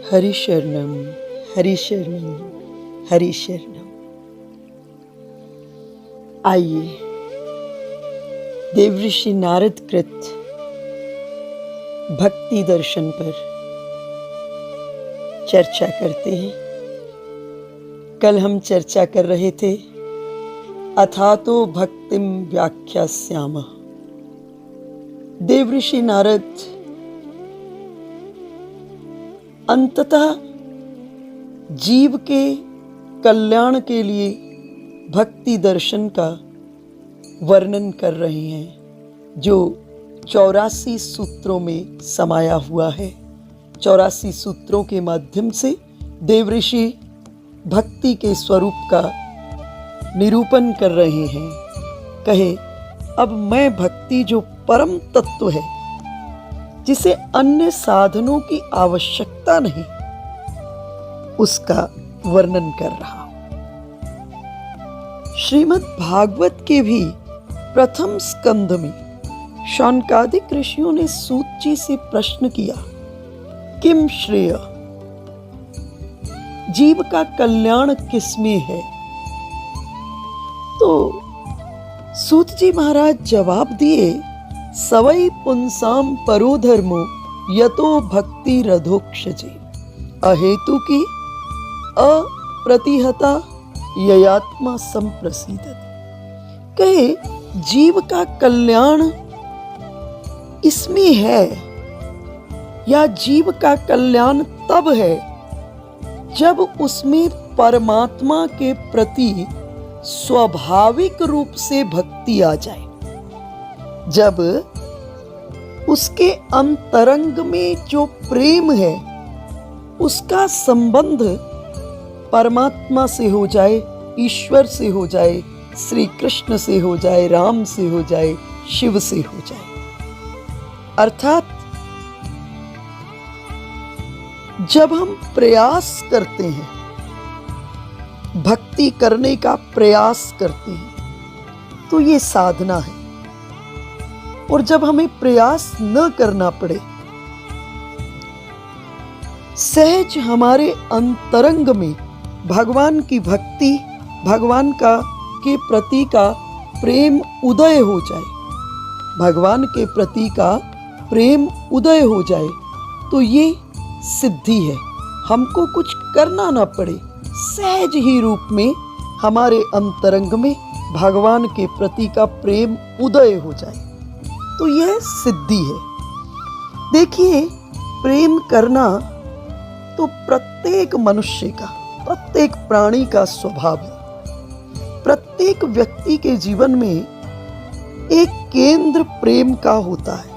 हरि शरणम हरि शरणम हरि शरणम। आइए देवऋषि नारद कृत भक्ति दर्शन पर चर्चा करते हैं। कल हम चर्चा कर रहे थे अथातो भक्तिम व्याख्यास्यामः। देवऋषि नारद अंततः जीव के कल्याण के लिए भक्ति दर्शन का वर्णन कर रहे हैं, जो 84 सूत्रों में समाया हुआ है। 84 सूत्रों के माध्यम से देवऋषि भक्ति के स्वरूप का निरूपण कर रहे हैं। कहे, अब मैं भक्ति जो परम तत्व है, जिसे अन्य साधनों की आवश्यकता नहीं, उसका वर्णन कर रहा हूं। श्रीमद् भागवत के भी प्रथम स्कंध में शौनकादिक ऋषियों ने सूत जी से प्रश्न किया, किम श्रेय, जीव का कल्याण किसमें है? तो सूत जी महाराज जवाब दिए, सवै पुंसाम परो धर्मो यतो भक्ति रधोक्षजे अहेतु की अप्रतिहता ययात्मा संप्रसीदति। कहे, जीव का कल्याण इसमें है, या जीव का कल्याण तब है जब उसमें परमात्मा के प्रति स्वाभाविक रूप से भक्ति आ जाए, जब उसके अंतरंग में जो प्रेम है उसका संबंध परमात्मा से हो जाए, ईश्वर से हो जाए, श्री कृष्ण से हो जाए, राम से हो जाए, शिव से हो जाए। अर्थात जब हम प्रयास करते हैं, भक्ति करने का प्रयास करते हैं, तो ये साधना है। और जब हमें प्रयास न करना पड़े, सहज हमारे अंतरंग में भगवान की भक्ति, भगवान का के प्रति का प्रेम उदय हो जाए, भगवान के प्रति का प्रेम उदय हो जाए, तो ये सिद्धि है। हमको कुछ करना ना पड़े, सहज ही रूप में हमारे अंतरंग में भगवान के प्रति का प्रेम उदय हो जाए, तो यह सिद्धि है। देखिए, प्रेम करना तो प्रत्येक मनुष्य का, प्रत्येक प्राणी का स्वभाव है। प्रत्येक व्यक्ति के जीवन में एक केंद्र प्रेम का होता है।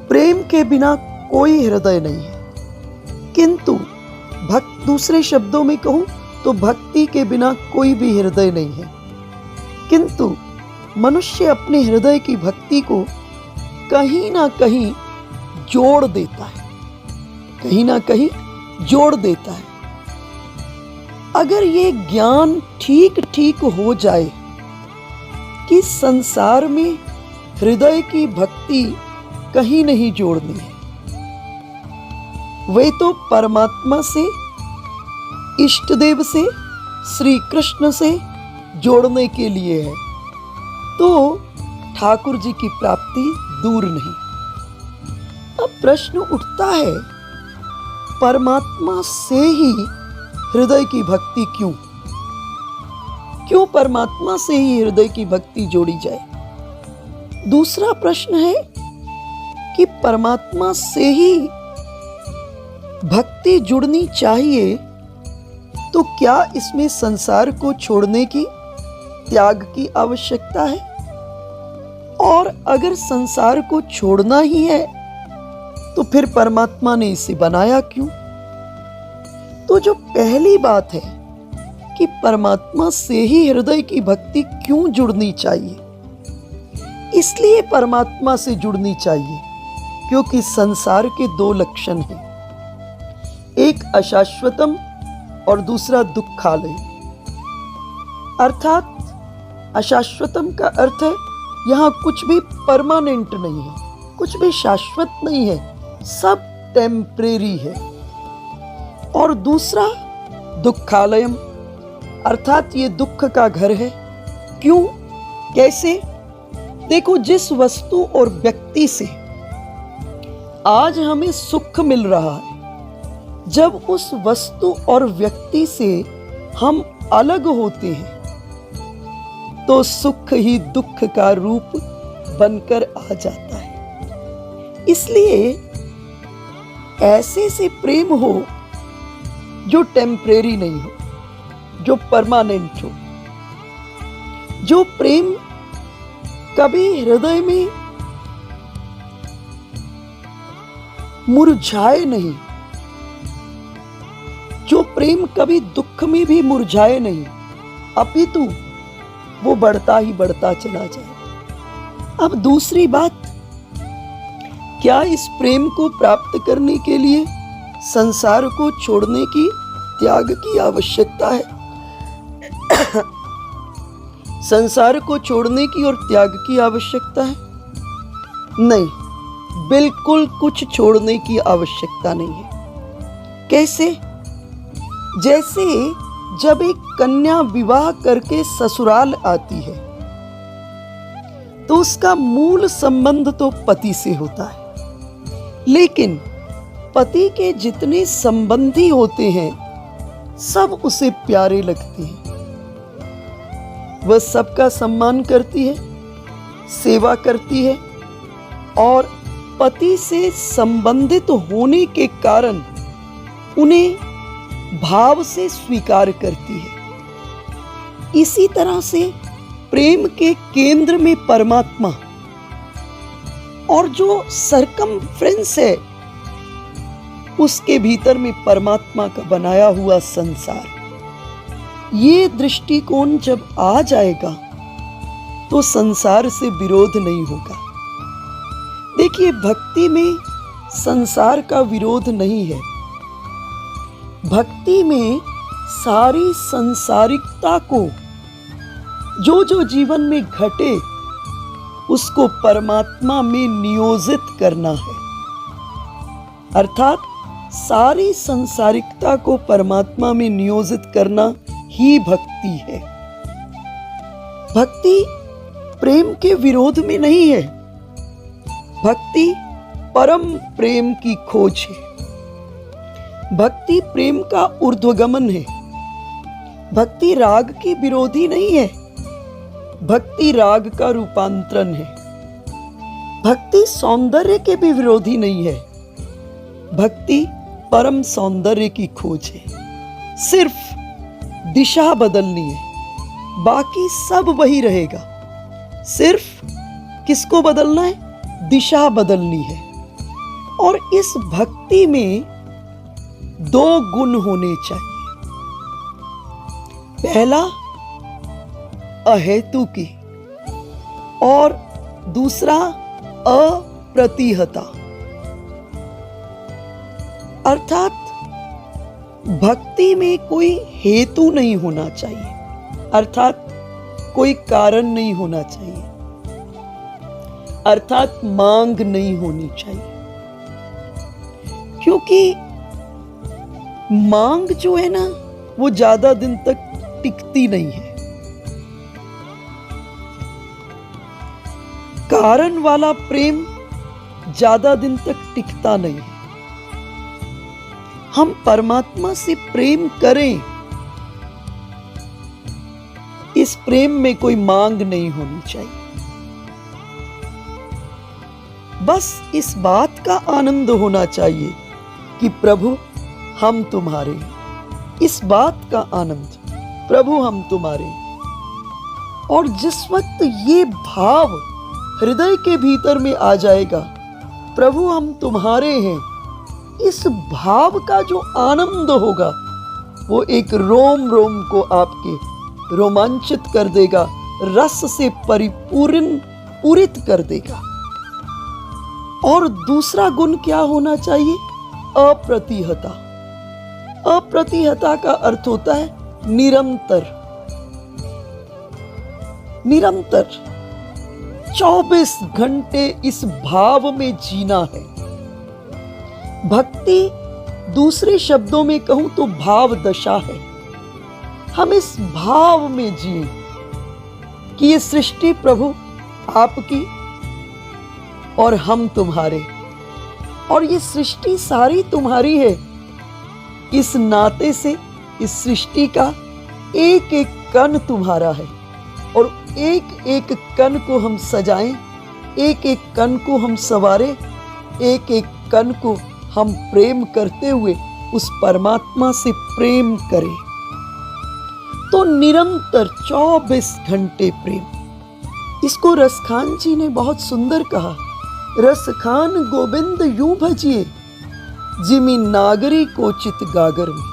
प्रेम के बिना कोई हृदय नहीं है, किंतु दूसरे शब्दों में कहूं तो भक्ति के बिना कोई भी हृदय नहीं है। किंतु मनुष्य अपने हृदय की भक्ति को कहीं ना कहीं जोड़ देता है, कहीं ना कहीं जोड़ देता है। अगर ये ज्ञान ठीक ठीक हो जाए कि संसार में हृदय की भक्ति कहीं नहीं जोड़नी है, वे तो परमात्मा से, इष्ट देव से, श्री कृष्ण से जोड़ने के लिए है, तो ठाकुर जी की प्राप्ति दूर नहीं। अब प्रश्न उठता है, परमात्मा से ही हृदय की भक्ति क्यों? क्यों परमात्मा से ही हृदय की भक्ति जोड़ी जाए? दूसरा प्रश्न है कि परमात्मा से ही भक्ति जुड़नी चाहिए, तो क्या इसमें संसार को छोड़ने की, त्याग की आवश्यकता है? और अगर संसार को छोड़ना ही है, तो फिर परमात्मा ने इसे बनाया क्यों? तो जो पहली बात है कि परमात्मा से ही हृदय की भक्ति क्यों जुड़नी चाहिए, इसलिए परमात्मा से जुड़नी चाहिए क्योंकि संसार के दो लक्षण हैं, एक अशाश्वतम और दूसरा दुखालय। अर्थात अशाश्वतम का अर्थ है यहाँ कुछ भी परमानेंट नहीं है, कुछ भी शाश्वत नहीं है, सब टेम्परेरी है। और दूसरा दुखालयम, अर्थात ये दुख का घर है। क्यों, कैसे? देखो, जिस वस्तु और व्यक्ति से आज हमें सुख मिल रहा है, जब उस वस्तु और व्यक्ति से हम अलग होते हैं तो सुख ही दुख का रूप बनकर आ जाता है। इसलिए ऐसे से प्रेम हो जो टेम्परेरी नहीं हो, जो परमानेंट हो, जो प्रेम कभी हृदय में मुरझाए नहीं, जो प्रेम कभी दुख में भी मुरझाए नहीं, अपितु वो बढ़ता ही बढ़ता चला जाए। अब दूसरी बात, क्या इस प्रेम को प्राप्त करने के लिए संसार को छोड़ने की, त्याग की आवश्यकता है? संसार को छोड़ने की और त्याग की आवश्यकता है? नहीं, बिल्कुल कुछ छोड़ने की आवश्यकता नहीं है। कैसे? जैसे जब एक कन्या विवाह करके ससुराल आती है तो उसका मूल संबंध तो पति से होता है, लेकिन पति के जितने संबंधी होते हैं सब उसे प्यारे लगते हैं। वह सबका सम्मान करती है, सेवा करती है और पति से संबंधित होने के कारण उन्हें भाव से स्वीकार करती है। इसी तरह से प्रेम के केंद्र में परमात्मा और जो सरकमफ्रेंस है उसके भीतर में परमात्मा का बनाया हुआ संसार, ये दृष्टिकोण जब आ जाएगा तो संसार से विरोध नहीं होगा। देखिए, भक्ति में संसार का विरोध नहीं है। भक्ति में सारी संसारिकता को, जो जो जीवन में घटे, उसको परमात्मा में नियोजित करना है। अर्थात सारी संसारिकता को परमात्मा में नियोजित करना ही भक्ति है। भक्ति प्रेम के विरोध में नहीं है। भक्ति परम प्रेम की खोज है। भक्ति प्रेम का ऊर्ध्वगमन है। भक्ति राग की विरोधी नहीं है। भक्ति राग का रूपांतरण है। भक्ति सौंदर्य के भी विरोधी नहीं है। भक्ति परम सौंदर्य की खोज है। सिर्फ दिशा बदलनी है, बाकी सब वही रहेगा। सिर्फ किसको बदलना है? दिशा बदलनी है। और इस भक्ति में दो गुण होने चाहिए। पहला अहेतुकी और दूसरा अप्रतिहता। अर्थात भक्ति में कोई हेतु नहीं होना चाहिए, अर्थात कोई कारण नहीं होना चाहिए, अर्थात मांग नहीं होनी चाहिए। क्योंकि मांग जो है ना, वो ज्यादा दिन तक टिकती नहीं है। कारण वाला प्रेम ज्यादा दिन तक टिकता नहीं है। हम परमात्मा से प्रेम करें, इस प्रेम में कोई मांग नहीं होनी चाहिए। बस इस बात का आनंद होना चाहिए कि प्रभु हम तुम्हारे हैं। इस बात का आनंद, प्रभु हम तुम्हारे हैं। और जिस वक्त ये भाव हृदय के भीतर में आ जाएगा, प्रभु हम तुम्हारे हैं, इस भाव का जो आनंद होगा वो एक रोम रोम को आपके रोमांचित कर देगा, रस से पूरित कर देगा। और दूसरा गुण क्या होना चाहिए? अप्रतिहता। अप्रतिहता का अर्थ होता है निरंतर। निरंतर 24 घंटे इस भाव में जीना है। भक्ति दूसरे शब्दों में कहूं तो भाव दशा है। हम इस भाव में जिए कि ये सृष्टि प्रभु आपकी और हम तुम्हारे, और ये सृष्टि सारी तुम्हारी है। इस नाते से इस सृष्टि का एक एक कण तुम्हारा है, और एक एक कण को हम सजाएं, एक एक कण को हम संवारें, एक एक कण को हम प्रेम करते हुए उस परमात्मा से प्रेम करें। तो निरंतर 24 घंटे प्रेम। इसको रसखान जी ने बहुत सुंदर कहा, रसखान गोविंद यूं भजिए जिमी नागरी को चित गागर में।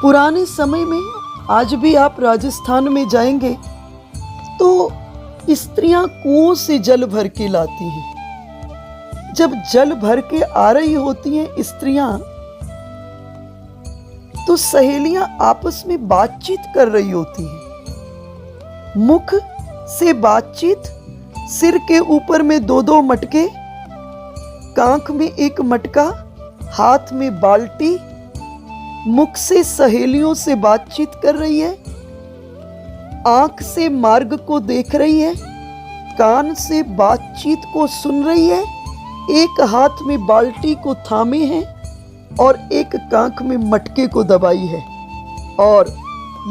पुराने समय में, आज भी आप राजस्थान में जाएंगे तो स्त्रियां कुओं से जल भर के लाती हैं। जब जल भर के आ रही होती हैं स्त्रियां, तो सहेलियां आपस में बातचीत कर रही होती हैं। मुख से बातचीत, सिर के ऊपर में 2-2 मटके, कांख में एक मटका, हाथ में बाल्टी। मुख से सहेलियों से बातचीत कर रही है, आंख से मार्ग को देख रही है, कान से बातचीत को सुन रही है, एक हाथ में बाल्टी को थामे है और एक कांख में मटके को दबाई है। और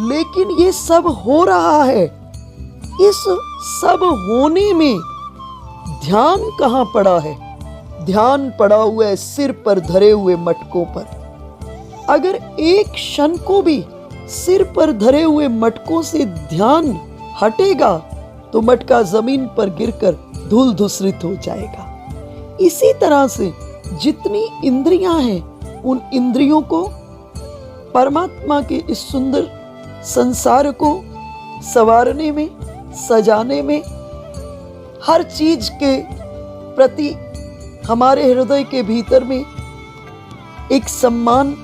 लेकिन ये सब हो रहा है, इस सब होने में ध्यान कहाँ पड़ा है? ध्यान पड़ा हुआ है सिर पर धरे हुए मटकों पर। अगर एक क्षण को भी सिर पर धरे हुए मटकों से ध्यान हटेगा तो मटका जमीन पर गिरकर धूल धूसरित हो जाएगा। इसी तरह से जितनी इंद्रियां हैं, उन इंद्रियों को परमात्मा के इस सुंदर संसार को संवारने में, सजाने में, हर चीज के प्रति हमारे हृदय के भीतर में एक सम्मान,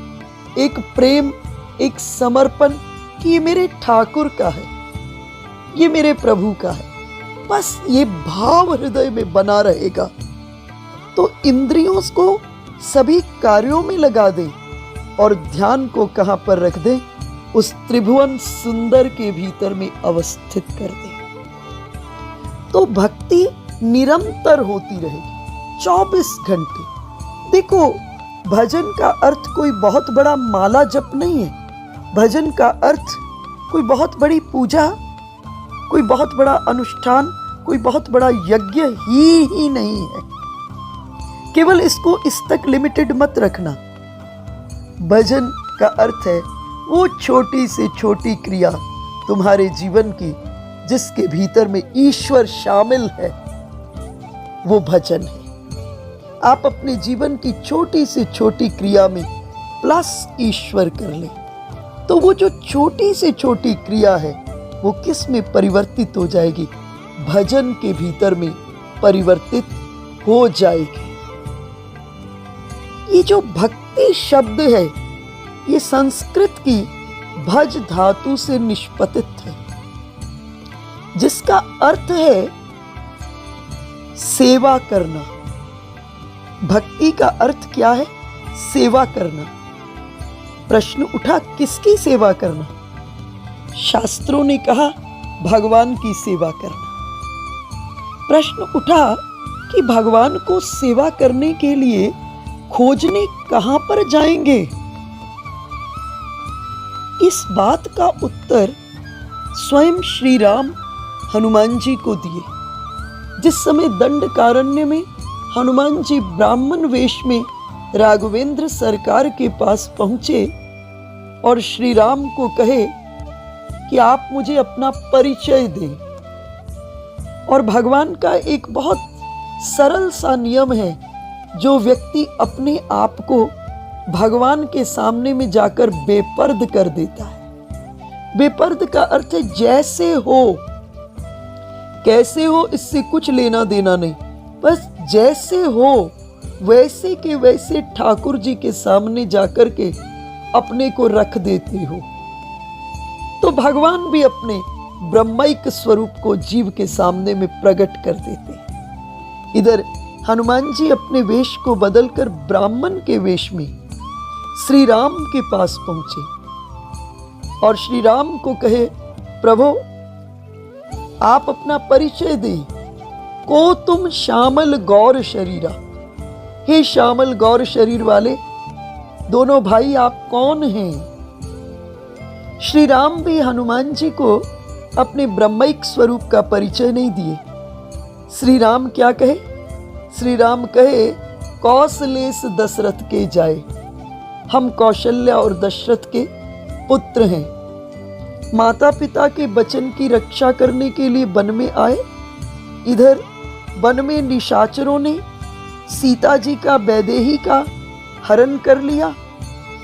एक प्रेम, एक समर्पण कि ये मेरे ठाकुर का है, ये मेरे प्रभु का है, बस ये भाव हृदय में बना रहेगा तो इंद्रियों को सभी कार्यों में लगा दे और ध्यान को कहां पर रख दे? उस त्रिभुवन सुंदर के भीतर में अवस्थित कर दे। तो भक्ति निरंतर होती रहेगी 24 घंटे। देखो, भजन का अर्थ कोई बहुत बड़ा माला जप नहीं है। भजन का अर्थ कोई बहुत बड़ी पूजा, कोई बहुत बड़ा अनुष्ठान, कोई बहुत बड़ा यज्ञ ही नहीं है। केवल इसको इस तक लिमिटेड मत रखना। भजन का अर्थ है वो छोटी से छोटी क्रिया तुम्हारे जीवन की जिसके भीतर में ईश्वर शामिल है, वो भजन है। आप अपने जीवन की छोटी से छोटी क्रिया में प्लस ईश्वर कर ले तो वो जो छोटी से छोटी क्रिया है वो किस में परिवर्तित हो जाएगी? भजन के भीतर में परिवर्तित हो जाएगी। ये जो भक्ति शब्द है ये संस्कृत की भज धातु से निष्पत्ति है, जिसका अर्थ है सेवा करना। भक्ति का अर्थ क्या है? सेवा करना। प्रश्न उठा, किसकी सेवा करना? शास्त्रों ने कहा भगवान की सेवा करना। प्रश्न उठा कि भगवान को सेवा करने के लिए खोजने कहां पर जाएंगे? इस बात का उत्तर स्वयं श्री राम हनुमान जी को दिए। जिस समय दंडकारण्य में हनुमान जी ब्राह्मण वेश में राघवेंद्र सरकार के पास पहुंचे और श्री राम को कहे कि आप मुझे अपना परिचय दें, और भगवान का एक बहुत सरल सा नियम है, जो व्यक्ति अपने आप को भगवान के सामने में जाकर बेपर्द कर देता है। बेपर्द का अर्थ है जैसे हो, कैसे हो इससे कुछ लेना देना नहीं, बस जैसे हो वैसे के वैसे ठाकुर जी के सामने जाकर के अपने को रख देते हो। तो भगवान भी अपने ब्रह्माइक स्वरूप को जीव के सामने में प्रकट कर देते हैं। इधर हनुमान जी अपने वेश को बदलकर ब्राह्मण के वेश में श्री राम के पास पहुंचे और श्री राम को कहे, प्रभु आप अपना परिचय दें। को तुम श्यामल गौर शरीरा, हे श्यामल गौर शरीर वाले दोनों भाई आप कौन हैं? श्री राम भी हनुमान जी को अपने ब्रह्मिक स्वरूप का परिचय नहीं दिए। श्री राम क्या कहे? श्री राम कहे, कौशलेश दशरथ के जाए, हम कौशल्या और दशरथ के पुत्र हैं। माता पिता के वचन की रक्षा करने के लिए वन में आए। इधर वन में निशाचरों ने सीता जी का वैदेही का हरण कर लिया।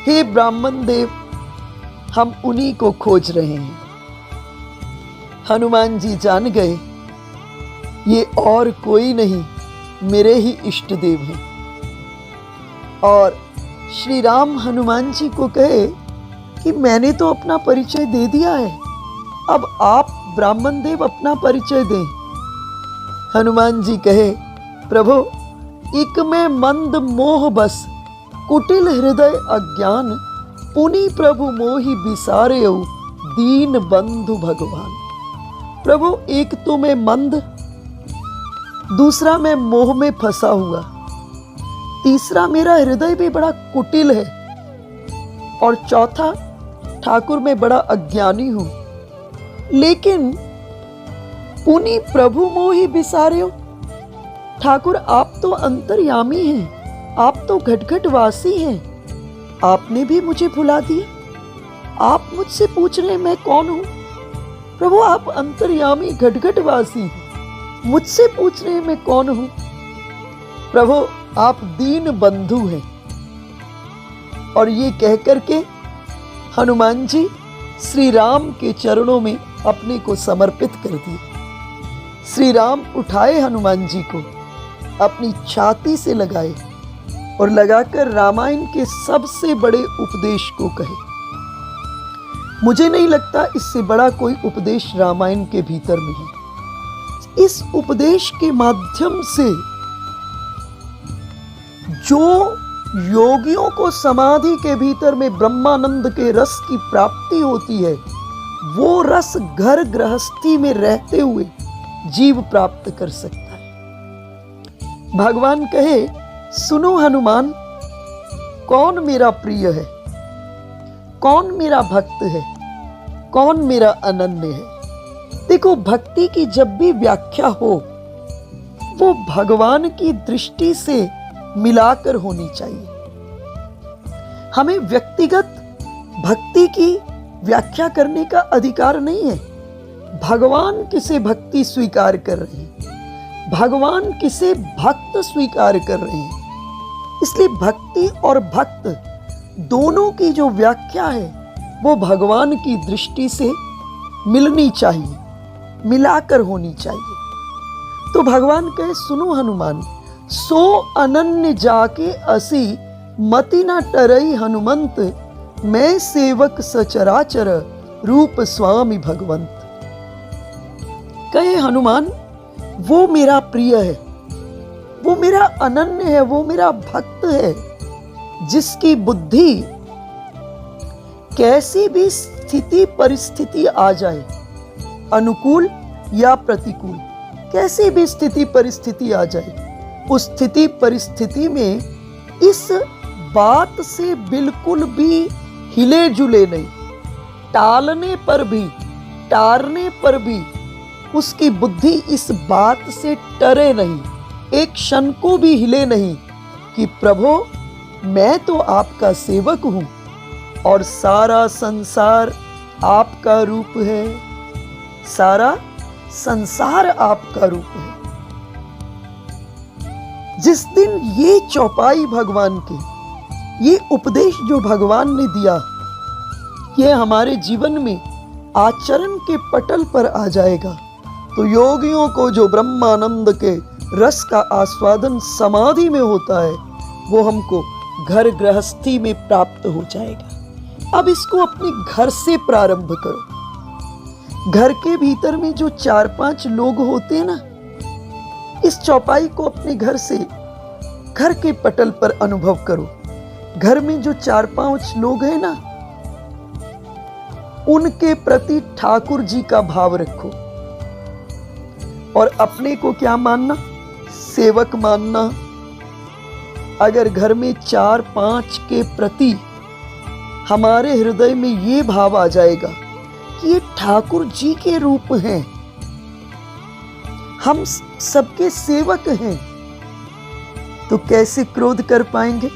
हे ब्राह्मण देव, हम उन्हीं को खोज रहे हैं। हनुमान जी जान गए ये और कोई नहीं, मेरे ही इष्ट देव हैं। और श्री राम हनुमान जी को कहे कि मैंने तो अपना परिचय दे दिया है, अब आप ब्राह्मण देव अपना परिचय दें। हनुमान जी कहे, प्रभु इक में मंद मोह बस, कुटिल हृदय अज्ञान, पुनि प्रभु मोहि बिसारेउ, दीन बंधु भगवान। प्रभु एक तो मैं मंद, दूसरा मैं मोह में फंसा हुआ, तीसरा मेरा हृदय भी बड़ा कुटिल है, और चौथा ठाकुर मैं बड़ा अज्ञानी हूं। लेकिन पुनि प्रभु मोहि बिसार्यो, ठाकुर आप तो अंतर्यामी हैं, आप तो घट वासी हैं, आपने भी मुझे भुला दिया। आप मुझसे पूछ रहे हैं मैं कौन हूं? प्रभु आप अंतर्यामी घट वासी, मुझसे पूछ रहे हैं मैं कौन हूं? प्रभु आप दीन बंधु हैं। और ये कहकर के हनुमान जी श्री राम के चरणों में अपने को समर्पित कर दिए। श्री राम उठाए हनुमान जी को, अपनी छाती से लगाए और लगाकर रामायण के सबसे बड़े उपदेश को कहे। मुझे नहीं लगता इससे बड़ा कोई उपदेश रामायण के भीतर में है। इस उपदेश के माध्यम से जो योगियों को समाधि के भीतर में ब्रह्मानंद के रस की प्राप्ति होती है, वो रस घर गृहस्थी में रहते हुए जीव प्राप्त कर सकता है। भगवान कहे, सुनो हनुमान, कौन मेरा प्रिय है, कौन मेरा भक्त है, कौन मेरा अनन्य है। देखो, भक्ति की जब भी व्याख्या हो वो भगवान की दृष्टि से मिलाकर होनी चाहिए। हमें व्यक्तिगत भक्ति की व्याख्या करने का अधिकार नहीं है। भगवान किसे भक्ति स्वीकार कर रहे हैं, भगवान किसे भक्त स्वीकार कर रहे हैं। इसलिए भक्ति और भक्त दोनों की जो व्याख्या है वो भगवान की दृष्टि से मिलनी चाहिए, मिलाकर होनी चाहिए। तो भगवान कहे, सुनो हनुमान, सो अनन्य जाके असी, मति न टरई हनुमंत, मैं सेवक सचराचर, रूप स्वामी भगवंत। कहे हनुमान, वो मेरा प्रिय है, वो मेरा अनन्य है, वो मेरा भक्त है, जिसकी बुद्धि कैसी भी स्थिति परिस्थिति आ जाए, अनुकूल या प्रतिकूल, कैसी भी स्थिति परिस्थिति आ जाए, उस स्थिति परिस्थिति में इस बात से बिल्कुल भी हिले जुले नहीं, टालने पर भी, टारने पर भी उसकी बुद्धि इस बात से टरे नहीं, एक क्षण को भी हिले नहीं कि प्रभु मैं तो आपका सेवक हूं और सारा संसार आपका रूप है, सारा संसार आपका रूप है। जिस दिन ये चौपाई भगवान की, ये उपदेश जो भगवान ने दिया, ये हमारे जीवन में आचरण के पटल पर आ जाएगा, तो योगियों को जो ब्रह्मानंद के रस का आस्वादन समाधि में होता है वो हमको घर गृहस्थी में प्राप्त हो जाएगा। अब इसको अपने घर से प्रारंभ करो। घर के भीतर में जो 4-5 लोग होते हैं ना, इस चौपाई को अपने घर से, घर के पटल पर अनुभव करो। घर में जो 4-5 लोग हैं ना, उनके प्रति ठाकुर जी का भाव रखो और अपने को क्या मानना? सेवक मानना। अगर घर में 4-5 के प्रति हमारे हृदय में ये भाव आ जाएगा कि ये ठाकुर जी के रूप हैं, हम सबके सेवक हैं, तो कैसे क्रोध कर पाएंगे?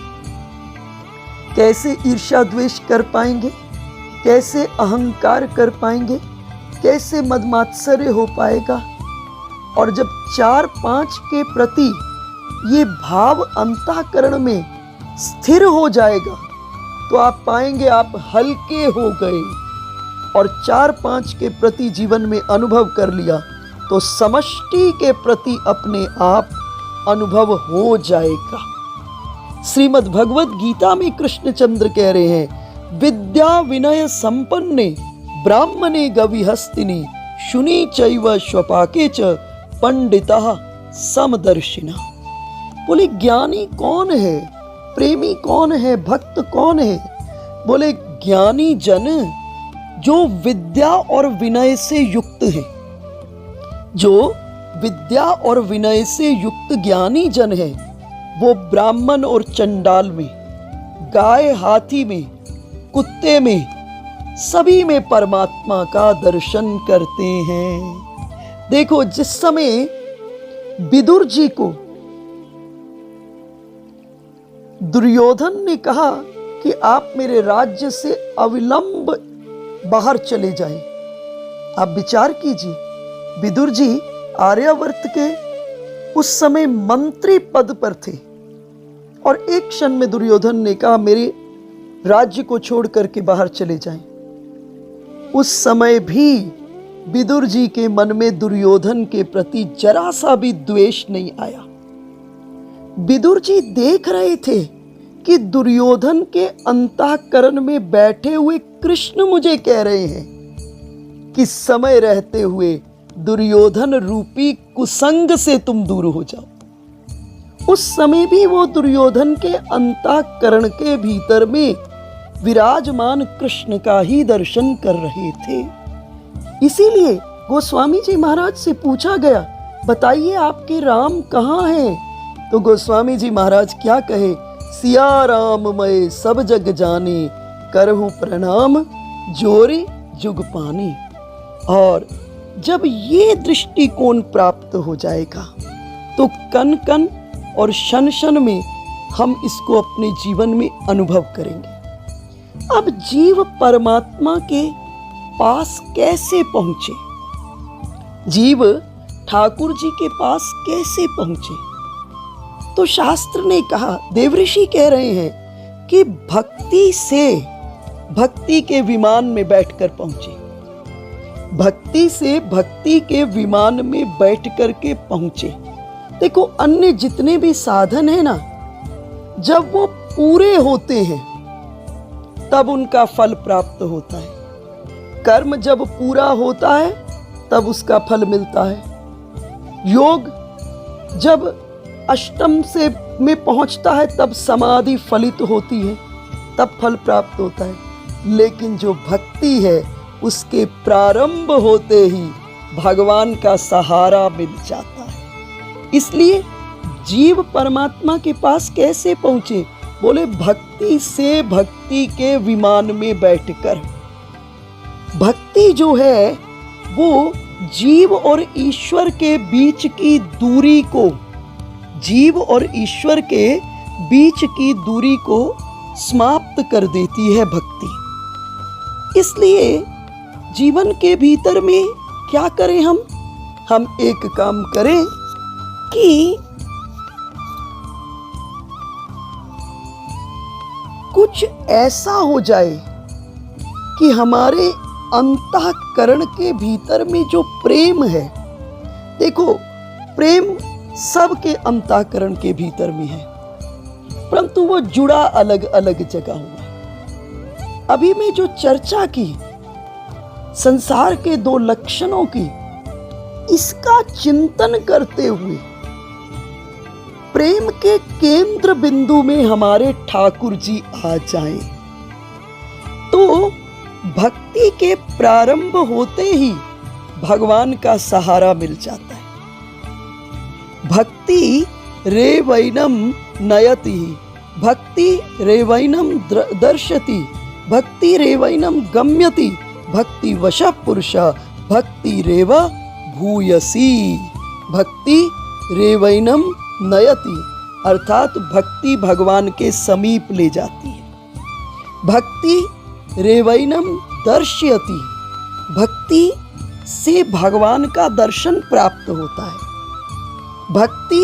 कैसे ईर्ष्या द्वेष कर पाएंगे? कैसे अहंकार कर पाएंगे? कैसे मदमात्सर्य हो पाएगा? और जब 4-5 के प्रति ये भाव अंतःकरण में स्थिर हो जाएगा तो आप पाएंगे आप हल्के हो गए। और 4-5 के प्रति जीवन में अनुभव कर लिया तो समष्टि के प्रति अपने आप अनुभव हो जाएगा। श्रीमद् भगवत गीता में कृष्णचंद्र कह रहे हैं, विद्या विनय संपन्ने ब्राह्मणे गविहस्तिनि शुनि चैव स्वपाके च पंडितः समदर्शिना। बोले ज्ञानी कौन है, प्रेमी कौन है, भक्त कौन है? बोले ज्ञानी जन जो विद्या और विनय से युक्त है। जो विद्या और विनय से युक्त ज्ञानी जन है वो ब्राह्मण और चंडाल में, गाय हाथी में, कुत्ते में, सभी में परमात्मा का दर्शन करते हैं। देखो, जिस समय विदुर जी को दुर्योधन ने कहा कि आप मेरे राज्य से अविलंब बाहर चले जाएं, आप विचार कीजिए, विदुर जी आर्यावर्त के उस समय मंत्री पद पर थे और एक क्षण में दुर्योधन ने कहा मेरे राज्य को छोड़ करके बाहर चले जाएं। उस समय भी विदुर जी के मन में दुर्योधन के प्रति जरा सा भी द्वेष नहीं आया। विदुर जी देख रहे थे कि दुर्योधन के अंतःकरण में बैठे हुए कृष्ण मुझे कह रहे हैं कि समय रहते हुए दुर्योधन रूपी कुसंग से तुम दूर हो जाओ। उस समय भी वो दुर्योधन के अंतःकरण के भीतर में विराजमान कृष्ण का ही दर्शन कर रहे थे। इसीलिए गोस्वामी जी महाराज से पूछा गया, बताइए आपके राम कहाँ हैं? तो गोस्वामी जी महाराज क्या कहे, सिया राम मैं सब जग जाने, करहूं प्रणाम जोरी जुग पानी। और जब ये दृष्टिकोण प्राप्त हो जाएगा तो कन कन और शन शन में हम इसको अपने जीवन में अनुभव करेंगे। अब जीव परमात्मा के पास कैसे पहुंचे? जीव ठाकुर जी के पास कैसे पहुंचे? तो शास्त्र ने कहा, देवऋषि कह रहे हैं कि भक्ति से, भक्ति के विमान में बैठकर पहुंचे। भक्ति से भक्ति के विमान में बैठ करके पहुंचे। देखो, अन्य जितने भी साधन है ना, जब वो पूरे होते हैं तब उनका फल प्राप्त होता है। कर्म जब पूरा होता है तब उसका फल मिलता है। योग जब अष्टम से में पहुंचता है तब समाधि फलित होती है, तब फल प्राप्त होता है। लेकिन जो भक्ति है उसके प्रारंभ होते ही भगवान का सहारा मिल जाता है। इसलिए जीव परमात्मा के पास कैसे पहुंचे? बोले भक्ति से, भक्ति के विमान में बैठकर। भक्ति जो है वो जीव और ईश्वर के बीच की दूरी को, जीव और ईश्वर के बीच की दूरी को समाप्त कर देती है भक्ति। इसलिए जीवन के भीतर में क्या करें हम एक काम करें कि कुछ ऐसा हो जाए कि हमारे अंतःकरण के भीतर में जो प्रेम है, देखो प्रेम सबके अंतःकरण के भीतर में है, परंतु वो जुड़ा अलग अलग जगह हुआ है। अभी मैं जो चर्चा की संसार के 2 लक्षणों की, इसका चिंतन करते हुए प्रेम के केंद्र बिंदु में हमारे ठाकुर जी आ जाएं, तो भक्ति के प्रारंभ होते ही भगवान का सहारा मिल जाता है। भक्ति रेवैनम नयति, भक्ति रेवैनम दर्शति, भक्ति रेवैनम गम्यति, भक्ति वश पुरुष भक्ति रेव भूयसी। भक्ति रेवैनम नयति अर्थात भक्ति भगवान के समीप ले जाती है। भक्ति रेवैनम दर्शयति, भक्ति से भगवान का दर्शन प्राप्त होता है। भक्ति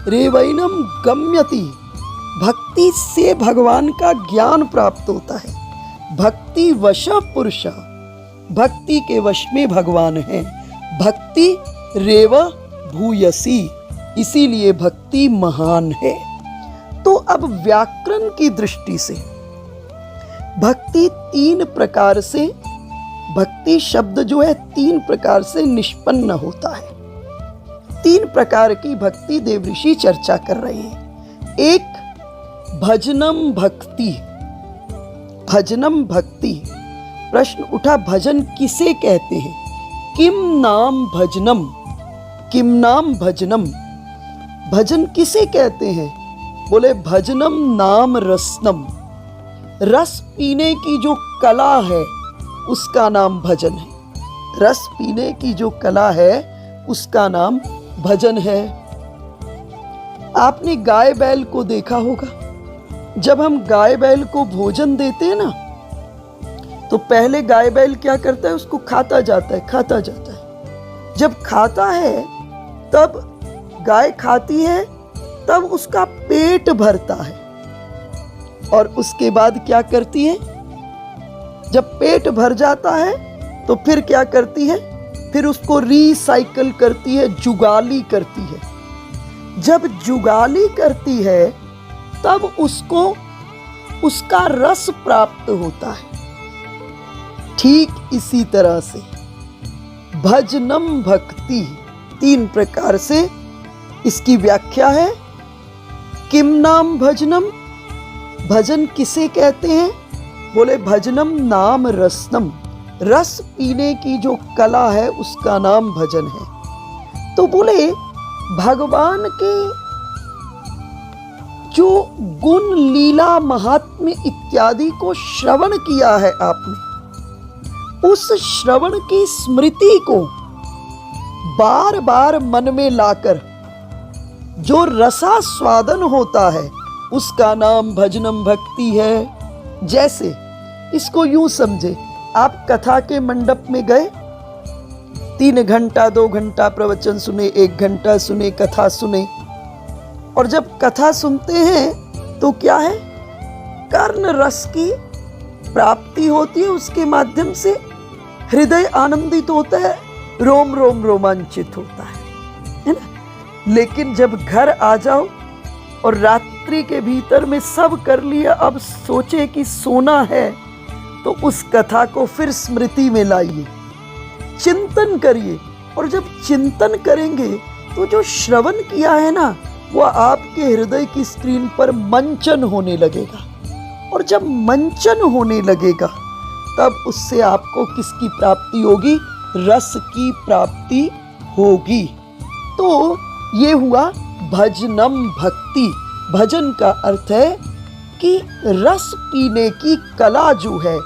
रेवैनम गम्यति, भक्ति से भगवान का ज्ञान प्राप्त होता है। भक्ति वश पुरुष, भक्ति के वश में भगवान है। भक्ति रेव भूयसी, इसीलिए भक्ति महान है। तो अब व्याकरण की दृष्टि से भक्ति तीन प्रकार से, भक्ति शब्द जो है तीन प्रकार से निष्पन्न होता है। तीन प्रकार की भक्ति देवऋषि चर्चा कर रहे हैं। एक भजनम भक्ति, भजनम भक्ति। प्रश्न उठा भजन किसे कहते हैं? किम नाम भजनम, किम नाम भजनम, भजन किसे कहते हैं? बोले भजनम नाम रसनम, रस पीने की जो कला है उसका नाम भजन है। रस पीने की जो कला है उसका नाम भजन है। आपने गाय बैल को देखा होगा, जब हम गाय बैल को भोजन देते हैं ना, तो पहले गाय बैल क्या करता है? उसको खाता जाता है, खाता जाता है। जब खाता है तब गाय खाती है, तब उसका पेट भरता है और उसके बाद क्या करती है? जब पेट भर जाता है तो फिर क्या करती है? फिर उसको रिसाइकल करती है, जुगाली करती है। जब जुगाली करती है तब उसको उसका रस प्राप्त होता है। ठीक इसी तरह से भजनम भक्ति तीन प्रकार से इसकी व्याख्या है। किम नाम भजनम, भजन किसे कहते हैं? बोले भजनम नाम रसनम, रस पीने की जो कला है उसका नाम भजन है। तो बोले भगवान के जो गुण लीला महात्म्य इत्यादि को श्रवण किया है आपने, उस श्रवण की स्मृति को बार बार मन में लाकर जो रसास्वादन होता है उसका नाम भजनम भक्ति है। जैसे इसको यूं समझे, आप कथा के मंडप में गए, 3 घंटा 2 घंटा प्रवचन सुने, 1 घंटा सुने, कथा सुने, और जब कथा सुनते हैं तो क्या है? कर्ण रस की प्राप्ति होती है, उसके माध्यम से हृदय आनंदित होता है, रोम रोम रोमांचित होता है ना। लेकिन जब घर आ जाओ और रात्रि के भीतर में सब कर लिया, अब सोचे कि सोना है, तो उस कथा को फिर स्मृति में लाइए, चिंतन करिए, और जब चिंतन करेंगे तो जो श्रवण किया है ना, वह आपके हृदय की स्क्रीन पर मंचन होने लगेगा। और जब मंचन होने लगेगा तब उससे आपको किसकी प्राप्ति होगी? रस की प्राप्ति होगी। तो ये हुआ भजनम भक्ति। भजन का अर्थ है कि रस पीने की कला जो है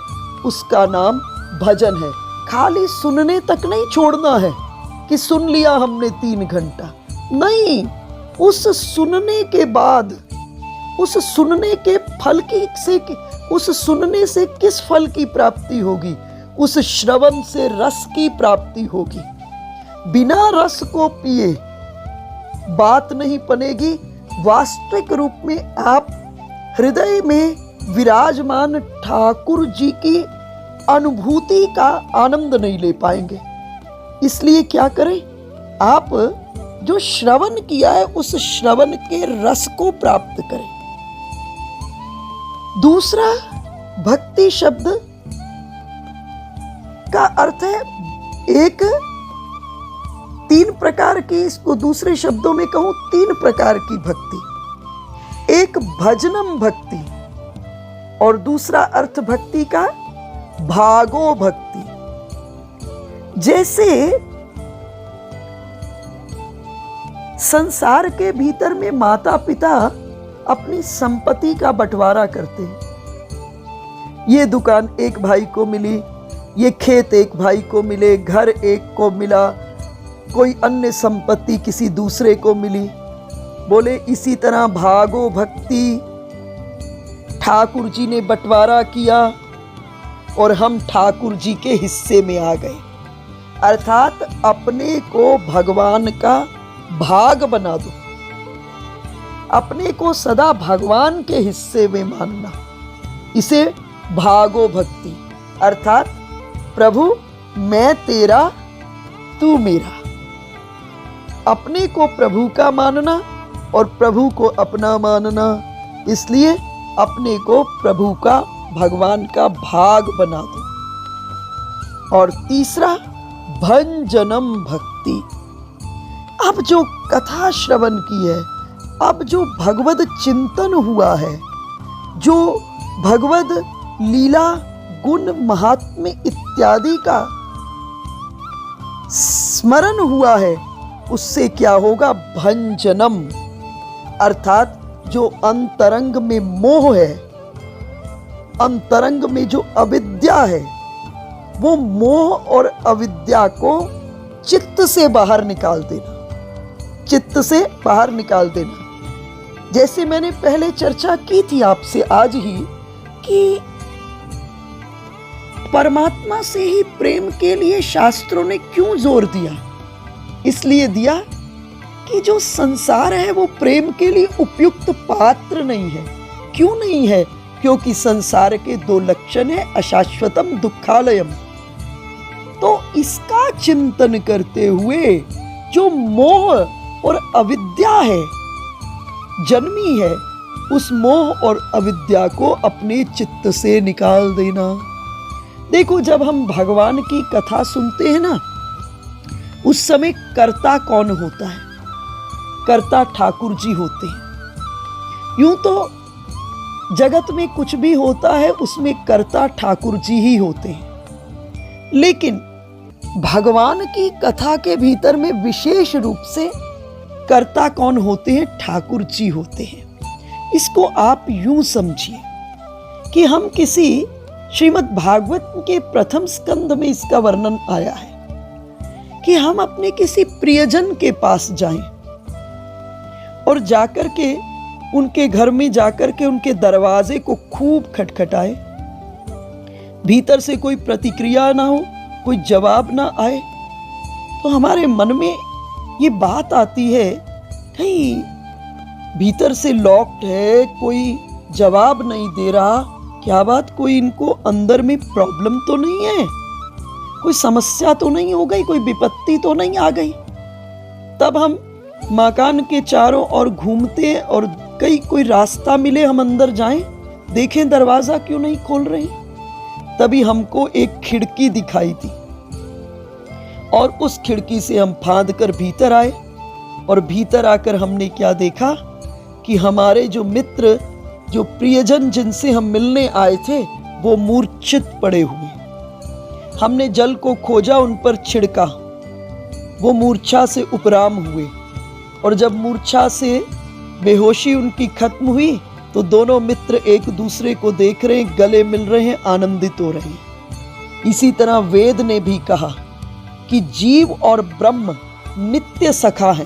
उसका नाम भजन है। खाली सुनने तक नहीं छोड़ना है कि सुन लिया हमने 3 घंटा, नहीं, उस सुनने के बाद, उस सुनने के फल की से, उस सुनने से किस फल की प्राप्ति होगी? उस श्रवण से रस की प्राप्ति होगी। बिना रस को पिए बात नहीं बनेगी। वास्तविक रूप में आप हृदय में विराजमान ठाकुर जी की अनुभूति का आनंद नहीं ले पाएंगे। इसलिए क्या करें? आप जो श्रवण किया है उस श्रवण के रस को प्राप्त करें। दूसरा, भक्ति शब्द का अर्थ है एक, 3 प्रकार की, इसको दूसरे शब्दों में कहूं 3 प्रकार की भक्ति। एक भजनम भक्ति और दूसरा अर्थ भक्ति का भागो भक्ति। जैसे संसार के भीतर में माता पिता अपनी संपत्ति का बंटवारा करते हैं। ये दुकान एक भाई को मिली, ये खेत एक भाई को मिले, घर एक को मिला, कोई अन्य संपत्ति किसी दूसरे को मिली। बोले इसी तरह भागो भक्ति, ठाकुर जी ने बंटवारा किया और हम ठाकुर जी के हिस्से में आ गए। अर्थात अपने को भगवान का भाग बना दो, अपने को सदा भगवान के हिस्से में मानना, इसे भागो भक्ति। अर्थात प्रभु मैं तेरा तू मेरा, अपने को प्रभु का मानना और प्रभु को अपना मानना, इसलिए अपने को प्रभु का भगवान का भाग बना दो। और तीसरा भंजनम भक्ति। अब जो कथा श्रवण की है, अब जो भगवद चिंतन हुआ है, जो भगवद लीला गुण महात्म्य इत्यादि का स्मरण हुआ है, उससे क्या होगा? भंजनम। अर्थात जो अंतरंग में मोह है, अंतरंग में जो अविद्या है, वो मोह और अविद्या को चित्त से बाहर निकाल देना, चित्त से बाहर निकाल देना। जैसे मैंने पहले चर्चा की थी आपसे आज ही कि परमात्मा से ही प्रेम के लिए शास्त्रों ने क्यों जोर दिया? इसलिए दिया कि जो संसार है वो प्रेम के लिए उपयुक्त पात्र नहीं है। क्यों नहीं है? क्योंकि संसार के दो लक्षण है, अशाश्वतम दुखालयम। तो इसका चिंतन करते हुए जो मोह और अविद्या है जन्मी है, उस मोह और अविद्या को अपने चित्त से निकाल देना। देखो, जब हम भगवान की कथा सुनते हैं ना, उस समय कर्ता कौन होता है? कर्ता ठाकुर जी होते हैं। यूं तो जगत में कुछ भी होता है उसमें कर्ता ठाकुर जी ही होते हैं, लेकिन भगवान की कथा के भीतर में विशेष रूप से कर्ता कौन होते हैं? ठाकुर जी होते हैं। इसको आप यूं समझिए कि हम किसी श्रीमद् भागवत के प्रथम स्कंद में इसका वर्णन आया है कि हम अपने किसी प्रियजन के पास जाएं और जाकर के उनके घर में जाकर के उनके दरवाजे को खूब खटखटाए, भीतर से कोई प्रतिक्रिया ना हो, कोई जवाब ना आए, तो हमारे मन में ये बात आती है कहीं भीतर से लॉक्ड है, कोई जवाब नहीं दे रहा, क्या बात, कोई इनको अंदर में प्रॉब्लम तो नहीं है, कोई समस्या तो नहीं हो गई, कोई विपत्ति तो नहीं आ गई। तब हम मकान के चारों ओर घूमते और कहीं कोई रास्ता मिले, हम अंदर जाएं, देखें दरवाजा क्यों नहीं खोल रहे। तभी हमको एक खिड़की दिखाई दी और उस खिड़की से हम फांद कर भीतर आए और भीतर आकर हमने क्या देखा कि हमारे जो मित्र, जो प्रियजन जिनसे हम मिलने आए थे, वो मूर्छित पड़े हुए। हमने जल को खोजा, उन पर छिड़का, वो मूर्छा से उपराम हुए और जब मूर्छा से बेहोशी उनकी खत्म हुई तो दोनों मित्र एक दूसरे को देख रहे हैं, गले मिल रहे हैं, आनंदित हो रहे हैं। इसी तरह वेद ने भी कहा कि जीव और ब्रह्म नित्य सखा है।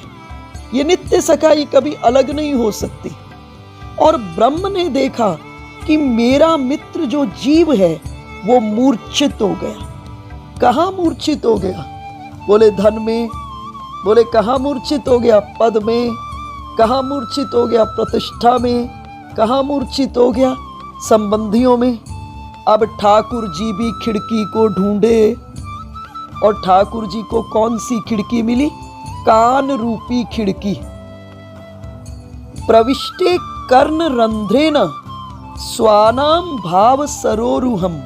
ये नित्य सखा, ये कभी अलग नहीं हो सकती। और ब्रह्म ने देखा कि मेरा मित्र जो जीव है वो मूर्छित हो गया। कहाँ मूर्छित हो गया? बोले धन में, बोले कहाँ मूर्छित हो गया? पद में, कहाँ मूर्छित हो गया? प्रतिष्ठा में, कहाँ मूर्छित हो गया? संबंधियों में। अब ठाकुर जी भी खिड़की को ढूंढे और ठाकुर जी को कौन सी खिड़की मिली? कान रूपी खिड़की। प्रविष्टे कर्ण रंध्रेन स्वानाम भाव सरोरुहम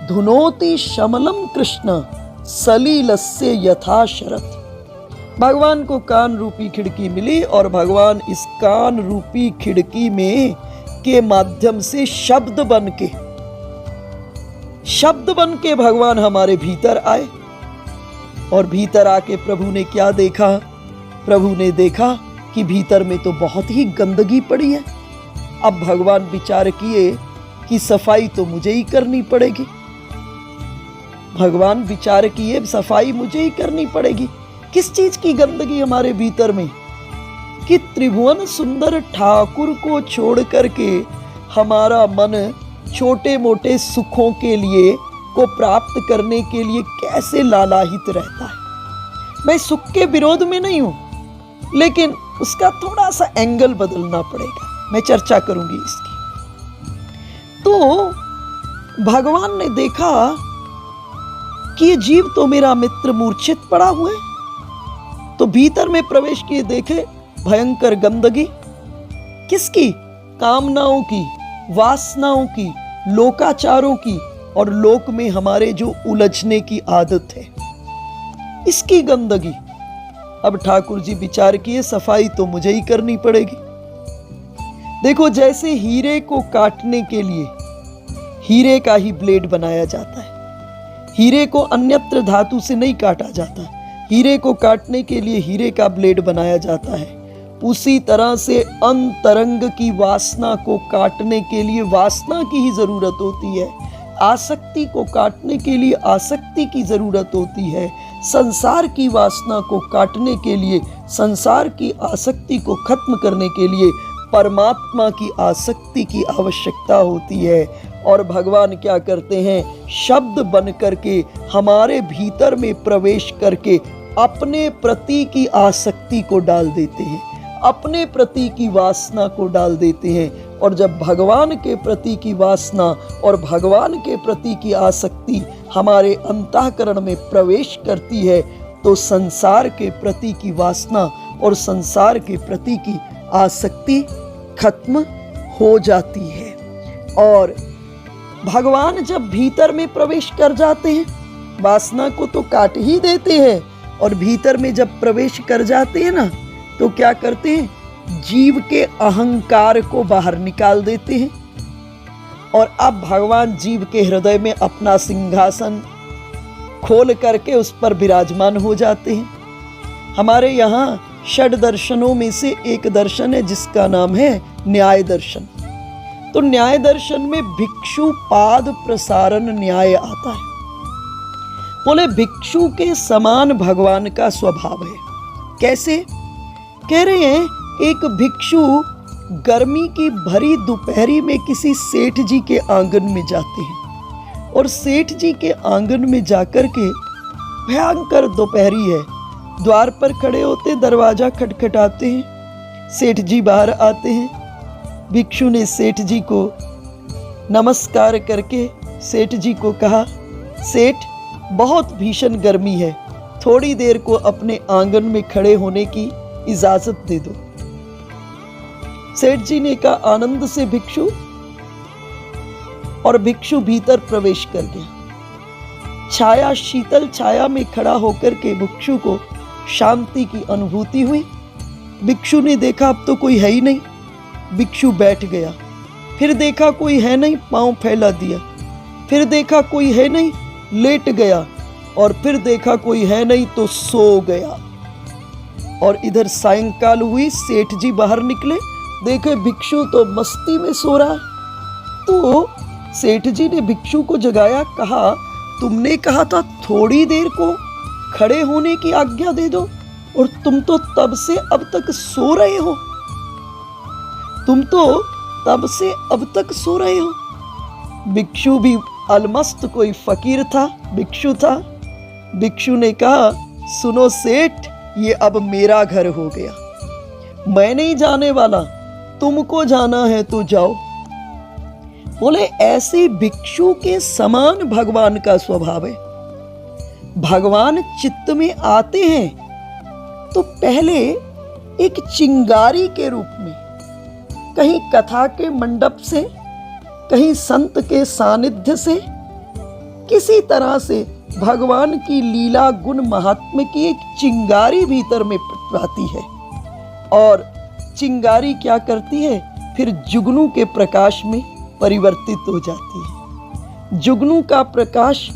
धुनोति शमलम कृष्ण सलीलस्य यथा शरत। भगवान को कान रूपी खिड़की मिली और भगवान इस कान रूपी खिड़की में के माध्यम से शब्द बन के भगवान हमारे भीतर आए। और भीतर आके प्रभु ने क्या देखा? प्रभु ने देखा कि भीतर में तो बहुत ही गंदगी पड़ी है। अब भगवान विचार किए कि सफाई तो मुझे ही करनी पड़ेगी। भगवान विचार किए सफाई मुझे ही करनी पड़ेगी। किस चीज की गंदगी हमारे भीतर में? कि त्रिभुवन सुंदर ठाकुर को छोड़ करके हमारा मन छोटे मोटे सुखों के लिए को प्राप्त करने के लिए कैसे लालायित रहता है। मैं सुख के विरोध में नहीं हूं, लेकिन उसका थोड़ा सा एंगल बदलना पड़ेगा। मैं चर्चा करूंगी इसकी। तो भगवान ने देखा कि ये जीव तो मेरा मित्र मूर्छित पड़ा हुआ है। तो भीतर में प्रवेश किए, देखे भयंकर गंदगी। किसकी? कामनाओं की, वासनाओं की, लोकाचारों की, और लोक में हमारे जो उलझने की आदत है, इसकी गंदगी। अब ठाकुर जी विचार किए सफाई तो मुझे ही करनी पड़ेगी। देखो, जैसे हीरे को काटने के लिए हीरे का ही ब्लेड बनाया जाता है। हीरे को अन्यत्र धातु से नहीं काटा जाता। हीरे को काटने के लिए हीरे का ब्लेड बनाया जाता है। उसी तरह से अंतरंग की वासना को काटने के लिए वासना की ही जरूरत होती है। आसक्ति को काटने के लिए आसक्ति की जरूरत होती है। संसार की वासना को काटने के लिए, संसार की आसक्ति को खत्म करने के लिए परमात्मा की आसक्ति की आवश्यकता होती है। और भगवान क्या करते हैं? शब्द बन करके हमारे भीतर में प्रवेश करके अपने प्रति की आसक्ति को डाल देते हैं, अपने प्रति की वासना को डाल देते हैं। और जब भगवान के प्रति की वासना और भगवान के प्रति की आसक्ति हमारे अंतःकरण में प्रवेश करती है, तो संसार के प्रति की वासना और संसार के प्रति की आसक्ति खत्म हो जाती है। और भगवान जब भीतर में प्रवेश कर जाते हैं, वासना को तो काट ही देते हैं, और भीतर में जब प्रवेश कर जाते हैं ना, तो क्या करते हैं? जीव के अहंकार को बाहर निकाल देते हैं। और अब भगवान जीव के हृदय में अपना सिंहासन खोल करके उस पर विराजमान हो जाते हैं। हमारे यहाँ षड दर्शनों में से एक दर्शन है जिसका नाम है न्याय दर्शन। तो न्याय दर्शन में भिक्षु पाद प्रसारण न्याय आता है। बोले भिक्षु के समान भगवान का स्वभाव है। कैसे? कह रहे हैं, एक भिक्षु गर्मी की भरी दोपहरी में किसी सेठ जी के आंगन में जाते हैं, और सेठ जी के आंगन में जाकर के, भयंकर दोपहरी है, द्वार पर खड़े होते, दरवाजा खटखटाते हैं, सेठ जी बाहर आते हैं। भिक्षु ने सेठ जी को नमस्कार करके सेठ जी को कहा, सेठ बहुत भीषण गर्मी है, थोड़ी देर को अपने आंगन में खड़े होने की इजाजत दे दो। सेठ जी ने कहा, आनंद से भिक्षु। और भिक्षु भीतर प्रवेश कर गया। छाया, शीतल छाया में खड़ा होकर के भिक्षु को शांति की अनुभूति हुई। भिक्षु ने देखा अब तो कोई है ही नहीं, भिक्षु बैठ गया। फिर देखा कोई है नहीं, पांव फैला दिया। फिर देखा कोई है नहीं, लेट गया। और फिर देखा कोई है नहीं तो सो गया। और इधर सायंकाल हुई, सेठ जी बाहर निकले, देखे भिक्षु तो मस्ती में सो रहा। तो सेठ जी ने भिक्षु को जगाया, कहा, तुमने कहा था थोड़ी देर को खड़े होने की आज्ञा दे दो, और तुम तो तब से अब तक सो रहे हो। तुम तो तब से अब तक सो रहे हो। भिक्षु भी अलमस्त कोई फकीर था, भिक्षु था। भिक्षु ने कहा, सुनो सेठ, ये अब मेरा घर हो गया, मैं नहीं जाने वाला, तुमको जाना है तो जाओ। बोले ऐसे भिक्षु के समान भगवान का स्वभाव है। भगवान चित्त में आते हैं तो पहले एक चिंगारी के रूप में, कहीं कथा के मंडप से, कहीं संत के सानिध्य से, किसी तरह से भगवान की लीला गुण महात्म्य की एक चिंगारी भीतर में आती है, और चिंगारी क्या करती है, फिर जुगनू के प्रकाश में परिवर्तित हो जाती है। जुगनू का प्रकाश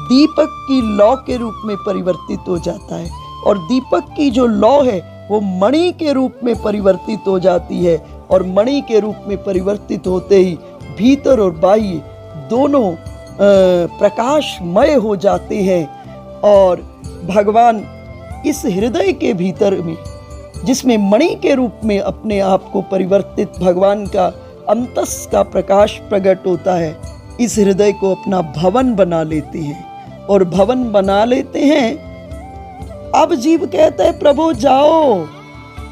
दीपक की लौ के रूप में परिवर्तित हो जाता है, और दीपक की जो लौ है वो मणि के रूप में परिवर्तित हो जाती है, और मणि के रूप में परिवर्तित होते ही भीतर और बाह्य दोनों प्रकाशमय हो जाते हैं। और भगवान इस हृदय के भीतर में, जिसमें मणि के रूप में अपने आप को परिवर्तित भगवान का अंतस का प्रकाश प्रकट होता है, इस हृदय को अपना भवन बना लेते हैं। और भवन बना लेते हैं। अब जीव कहता है प्रभु जाओ,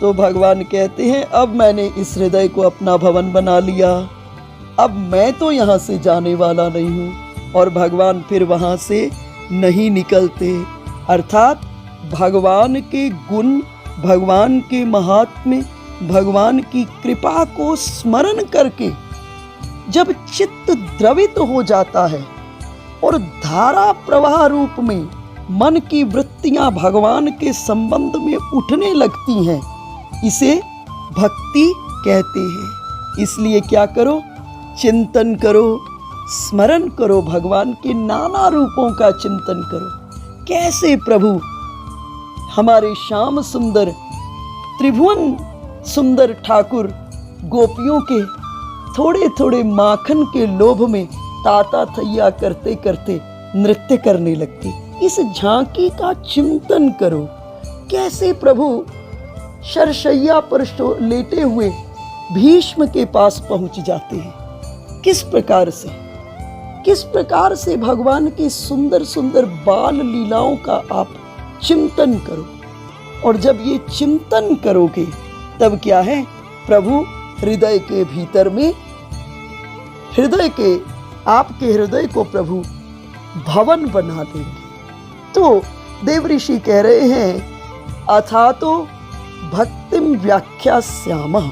तो भगवान कहते हैं अब मैंने इस हृदय को अपना भवन बना लिया, अब मैं तो यहाँ से जाने वाला नहीं हूँ। और भगवान फिर वहाँ से नहीं निकलते। अर्थात भगवान के गुण, भगवान के महात्म्य, भगवान की कृपा को स्मरण करके जब चित्त द्रवित हो जाता है और धारा प्रवाह रूप में मन की वृत्तियां भगवान के संबंध में उठने लगती हैं, इसे भक्ति कहते हैं। इसलिए क्या करो, चिंतन करो, स्मरण करो, भगवान के नाना रूपों का चिंतन करो। कैसे प्रभु हमारे श्याम सुंदर त्रिभुवन सुंदर ठाकुर गोपियों के थोड़े थोड़े माखन के लोभ में ताता थैया करते करते नृत्य करने लगते। इस झांकी का चिंतन करो। कैसे प्रभु शरशैया पर लेटे हुए भीष्म के पास पहुंच जाते हैं, किस प्रकार से भगवान की सुंदर सुंदर बाल लीलाओं का आप चिंतन करो। और जब ये चिंतन करोगे तब क्या है, प्रभु हृदय के भीतर में आपके हृदय को प्रभु भवन बना देंगे। तो देव ऋषि कह रहे हैं अथातो भक्तिम व्याख्यास्यामः।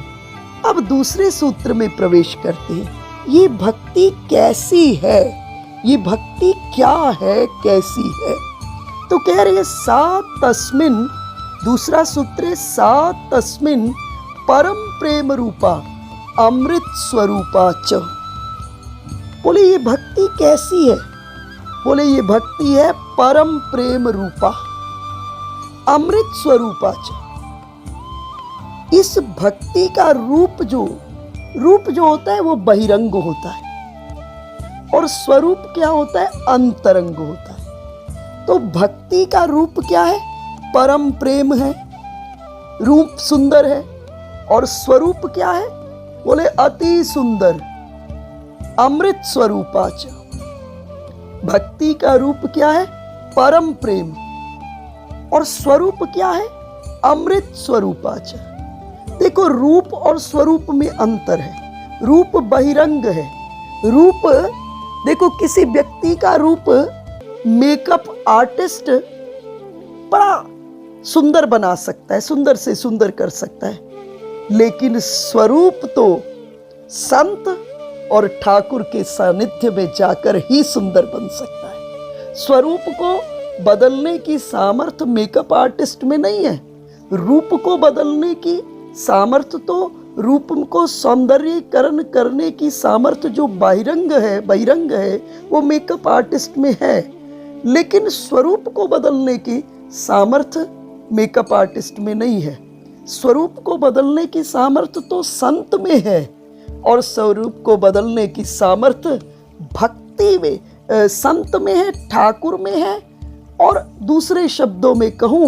अब दूसरे सूत्र में प्रवेश करते हैं। ये भक्ति कैसी है, ये भक्ति क्या है, कैसी है? तो कह रहे सा तस्मिन, दूसरा सूत्र सा तस्मिन परम प्रेम रूपा अमृत स्वरूपा च। बोले ये भक्ति कैसी है? बोले ये भक्ति है परम प्रेम रूपा अमृत स्वरूपा च। इस भक्ति का रूप जो होता है वो बहिरंग होता है, और स्वरूप क्या होता है, अंतरंग होता है। तो भक्ति का रूप क्या है, परम प्रेम है, रूप सुंदर है, और स्वरूप क्या है, बोले अति सुंदर अमृत स्वरूपाच। भक्ति का रूप क्या है, परम प्रेम, और स्वरूप क्या है, अमृत स्वरूपाच। देखो रूप और स्वरूप में अंतर है। रूप बहिरंग है। रूप देखो, किसी व्यक्ति का रूप मेकअप आर्टिस्ट बड़ा सुंदर बना सकता है, सुंदर से सुंदर कर सकता है, लेकिन स्वरूप तो संत और ठाकुर के सानिध्य में जाकर ही सुंदर बन सकता है। स्वरूप को बदलने की सामर्थ्य मेकअप आर्टिस्ट में नहीं है। रूप को बदलने की सामर्थ्य तो, रूप को सौंदर्यीकरण करने की सामर्थ्य जो बहिरंग है वो मेकअप आर्टिस्ट में है, लेकिन स्वरूप को बदलने की सामर्थ्य मेकअप आर्टिस्ट में नहीं है। स्वरूप को बदलने की सामर्थ्य तो संत में है, और स्वरूप को बदलने की सामर्थ्य भक्ति में, संत में है, ठाकुर में है। और दूसरे शब्दों में कहूं,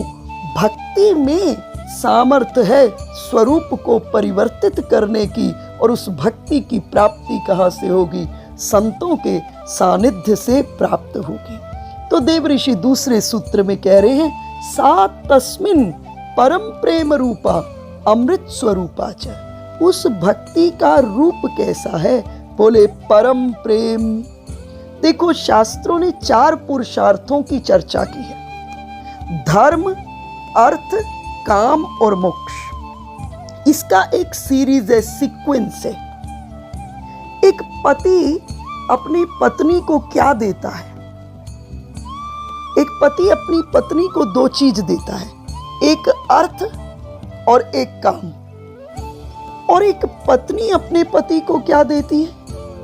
भक्ति में सामर्थ्य है स्वरूप को परिवर्तित करने की, और उस भक्ति की प्राप्ति कहाँ से होगी, संतों के सानिध्य से प्राप्त होगी। तो देव ऋषि दूसरे सूत्र में कह रहे हैं सा तस्मिन परम प्रेम रूपा अमृत स्वरूपा च। उस भक्ति का रूप कैसा है, बोले परम प्रेम। देखो शास्त्रों ने 4 पुरुषार्थों की चर्चा की है, धर्म, अर्थ, काम और मोक्ष। इसका एक सीरीज है, सीक्वेंस है। एक पति अपनी पत्नी को क्या देता है, एक पति अपनी पत्नी को दो चीज देता है, एक अर्थ और एक काम। और एक पत्नी अपने पति को क्या देती है?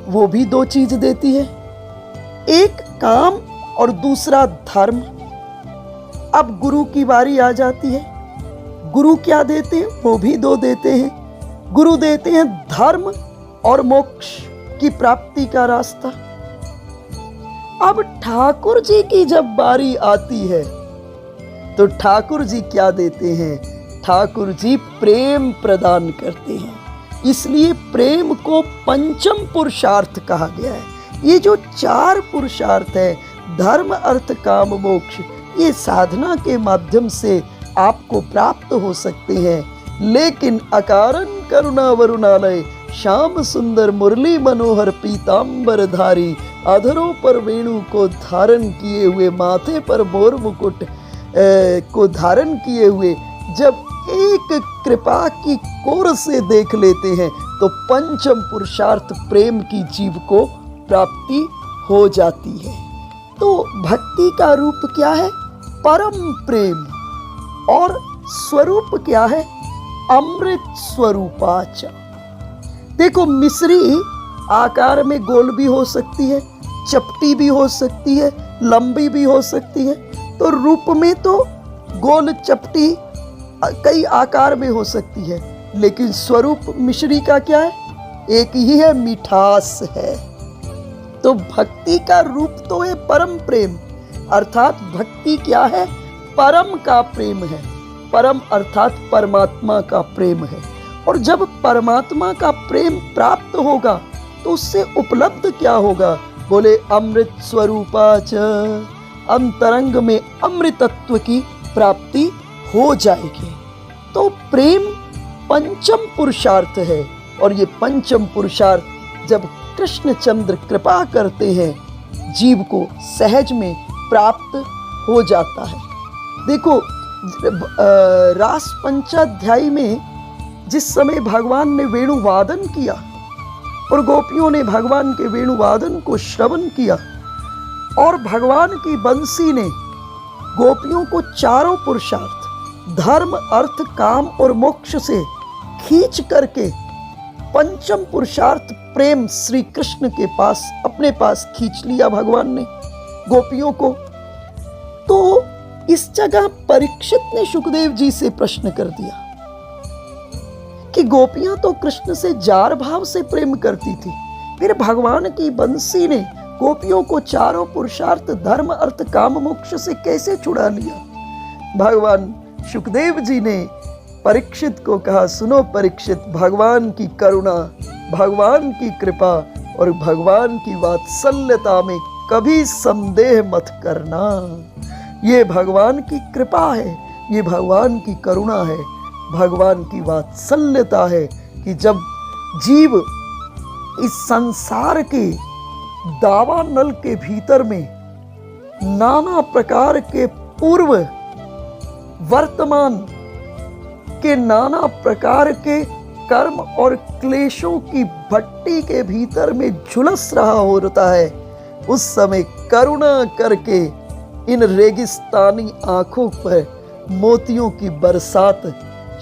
वो भी दो चीज देती है, एक काम और दूसरा धर्म। अब गुरु की बारी आ जाती है। गुरु क्या देते हैं? वो भी दो देते हैं। गुरु देते हैं धर्म और मोक्ष की प्राप्ति का रास्ता। अब ठाकुर जी की जब बारी आती है तो ठाकुर जी क्या देते हैं? ठाकुर जी प्रेम प्रदान करते हैं। इसलिए प्रेम को पंचम पुरुषार्थ कहा गया है। ये जो चार पुरुषार्थ है, धर्म अर्थ काम मोक्ष, ये साधना के माध्यम से आपको प्राप्त हो सकते हैं। लेकिन अकारण करुणा वरुणालय श्याम सुंदर मुरली मनोहर पीतांबर धारी, अधरों पर वेणु को धारण किए हुए, माथे पर मोर मुकुट को धारण किए हुए जब एक कृपा की कोर से देख लेते हैं तो पंचम पुरुषार्थ प्रेम की जीव को प्राप्ति हो जाती है। तो भक्ति का रूप क्या है? परम प्रेम। और स्वरूप क्या है? अमृत स्वरूपाच। देखो, मिश्री आकार में गोल भी हो सकती है, चपटी भी हो सकती है, लंबी भी हो सकती है। तो रूप में तो गोल चपटी कई आकार में हो सकती है, लेकिन स्वरूप मिश्री का क्या है? एक ही है, मिठास है। तो भक्ति का रूप तो है परम प्रेम, अर्थात भक्ति क्या है? परम का प्रेम है। परम अर्थात परमात्मा का प्रेम है। और जब परमात्मा का प्रेम प्राप्त होगा तो उससे उपलब्ध क्या होगा? बोले अमृत स्वरूपाच, अंतरंग में अमृतत्व की प्राप्ति हो जाएगी। तो प्रेम पंचम पुरुषार्थ है। और ये पंचम पुरुषार्थ जब कृष्णचंद्र कृपा करते हैं, जीव को सहज में प्राप्त हो जाता है। देखो, रास पंचाध्यायी में जिस समय भगवान ने वेणुवादन किया और गोपियों ने भगवान के वेणुवादन को श्रवण किया और भगवान की बंसी ने गोपियों को चारों पुरुषार्थ धर्म अर्थ काम और मोक्ष से खींच करके पंचम पुरुषार्थ प्रेम श्री कृष्ण के पास अपने पास खींच लिया भगवान ने गोपियों को। तो इस जगह परीक्षित ने सुखदेव जी से प्रश्न कर दिया कि गोपियां तो कृष्ण से जार भाव से प्रेम करती थी, फिर भगवान की बंसी ने गोपियों को चारों पुरुषार्थ धर्म अर्थ काम मोक्ष से कैसे छुड़ा लिया? भगवान सुखदेव जी ने परीक्षित को कहा, सुनो परीक्षित, भगवान की करुणा, भगवान की कृपा और भगवान की वात्सल्यता में कभी संदेह मत करना। ये भगवान की कृपा है, ये भगवान की करुणा है, भगवान की वात्सल्यता है कि जब जीव इस संसार के दावानल के भीतर में नाना प्रकार के पूर्व वर्तमान के नाना प्रकार के कर्म और क्लेशों की भट्टी के भीतर में झुलस रहा होता है, उस समय करुणा करके इन रेगिस्तानी आंखों पर मोतियों की बरसात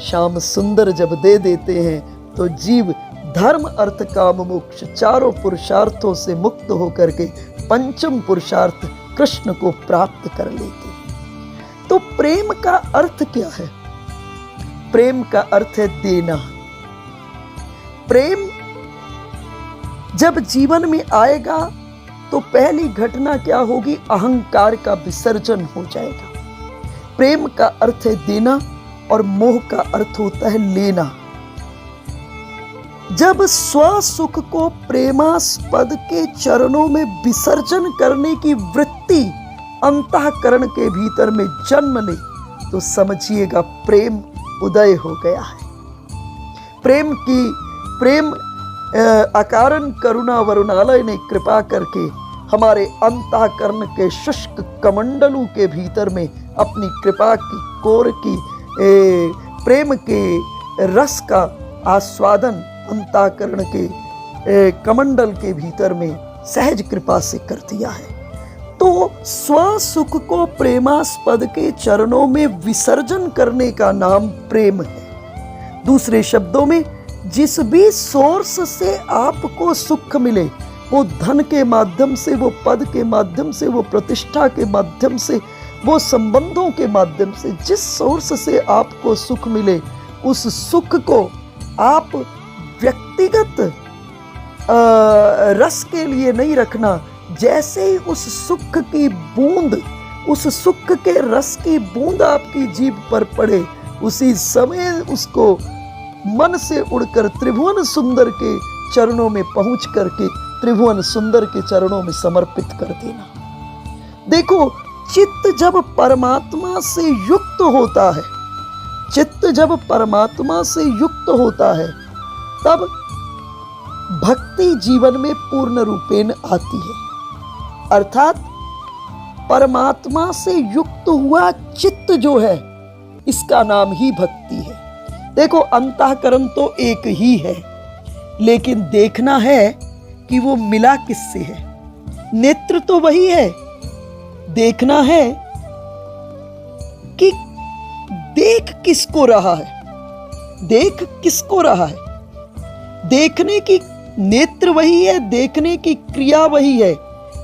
श्याम सुंदर जब दे देते हैं तो जीव धर्म अर्थ काम मोक्ष चारों पुरुषार्थों से मुक्त होकर के पंचम पुरुषार्थ कृष्ण को प्राप्त कर लेते हैं। तो प्रेम का अर्थ क्या है? प्रेम का अर्थ है देना। प्रेम जब जीवन में आएगा तो पहली घटना क्या होगी? अहंकार का विसर्जन हो जाएगा। प्रेम का अर्थ है देना और मोह का अर्थ होता है लेना। जब स्व सुख को प्रेमास्पद के चरणों में विसर्जन करने की वृत्ति अंतःकरण के भीतर में जन्म ले तो समझिएगा प्रेम उदय हो गया है। प्रेम अकारण करुणा वरुणालय ने कृपा करके हमारे अंतःकरण के शुष्क कमंडलों के भीतर में अपनी कृपा की कोर की प्रेम के रस का आस्वादन अंतःकरण के कमंडल के भीतर में सहज कृपा से कर दिया है। तो स्व सुख को प्रेमास्पद के चरणों में विसर्जन करने का नाम प्रेम है। दूसरे शब्दों में, जिस भी सोर्स से आपको सुख मिले, वो धन के माध्यम से, वो पद के माध्यम से, वो प्रतिष्ठा के माध्यम से, वो संबंधों के माध्यम से, जिस सोर्स से आपको सुख मिले, उस सुख को आप व्यक्तिगत रस के लिए नहीं रखना। जैसे ही उस सुख की बूंद, उस सुख के रस की बूंद आपकी जीभ पर पड़े, उसी समय उसको मन से उड़कर त्रिभुवन सुंदर के चरणों में पहुंच करके त्रिभुवन सुंदर के चरणों में समर्पित कर देना। देखो, चित्त जब परमात्मा से युक्त होता है, चित्त जब परमात्मा से युक्त होता है, तब भक्ति जीवन में पूर्ण रूपेण आती है। अर्थात परमात्मा से युक्त हुआ चित्त जो है, इसका नाम ही भक्ति है। देखो, अंतःकरण तो एक ही है, लेकिन देखना है कि वो मिला किससे है। नेत्र तो वही है, देखना है कि देख किसको रहा है, देख किसको रहा है। देखने की नेत्र वही है, देखने की क्रिया वही है,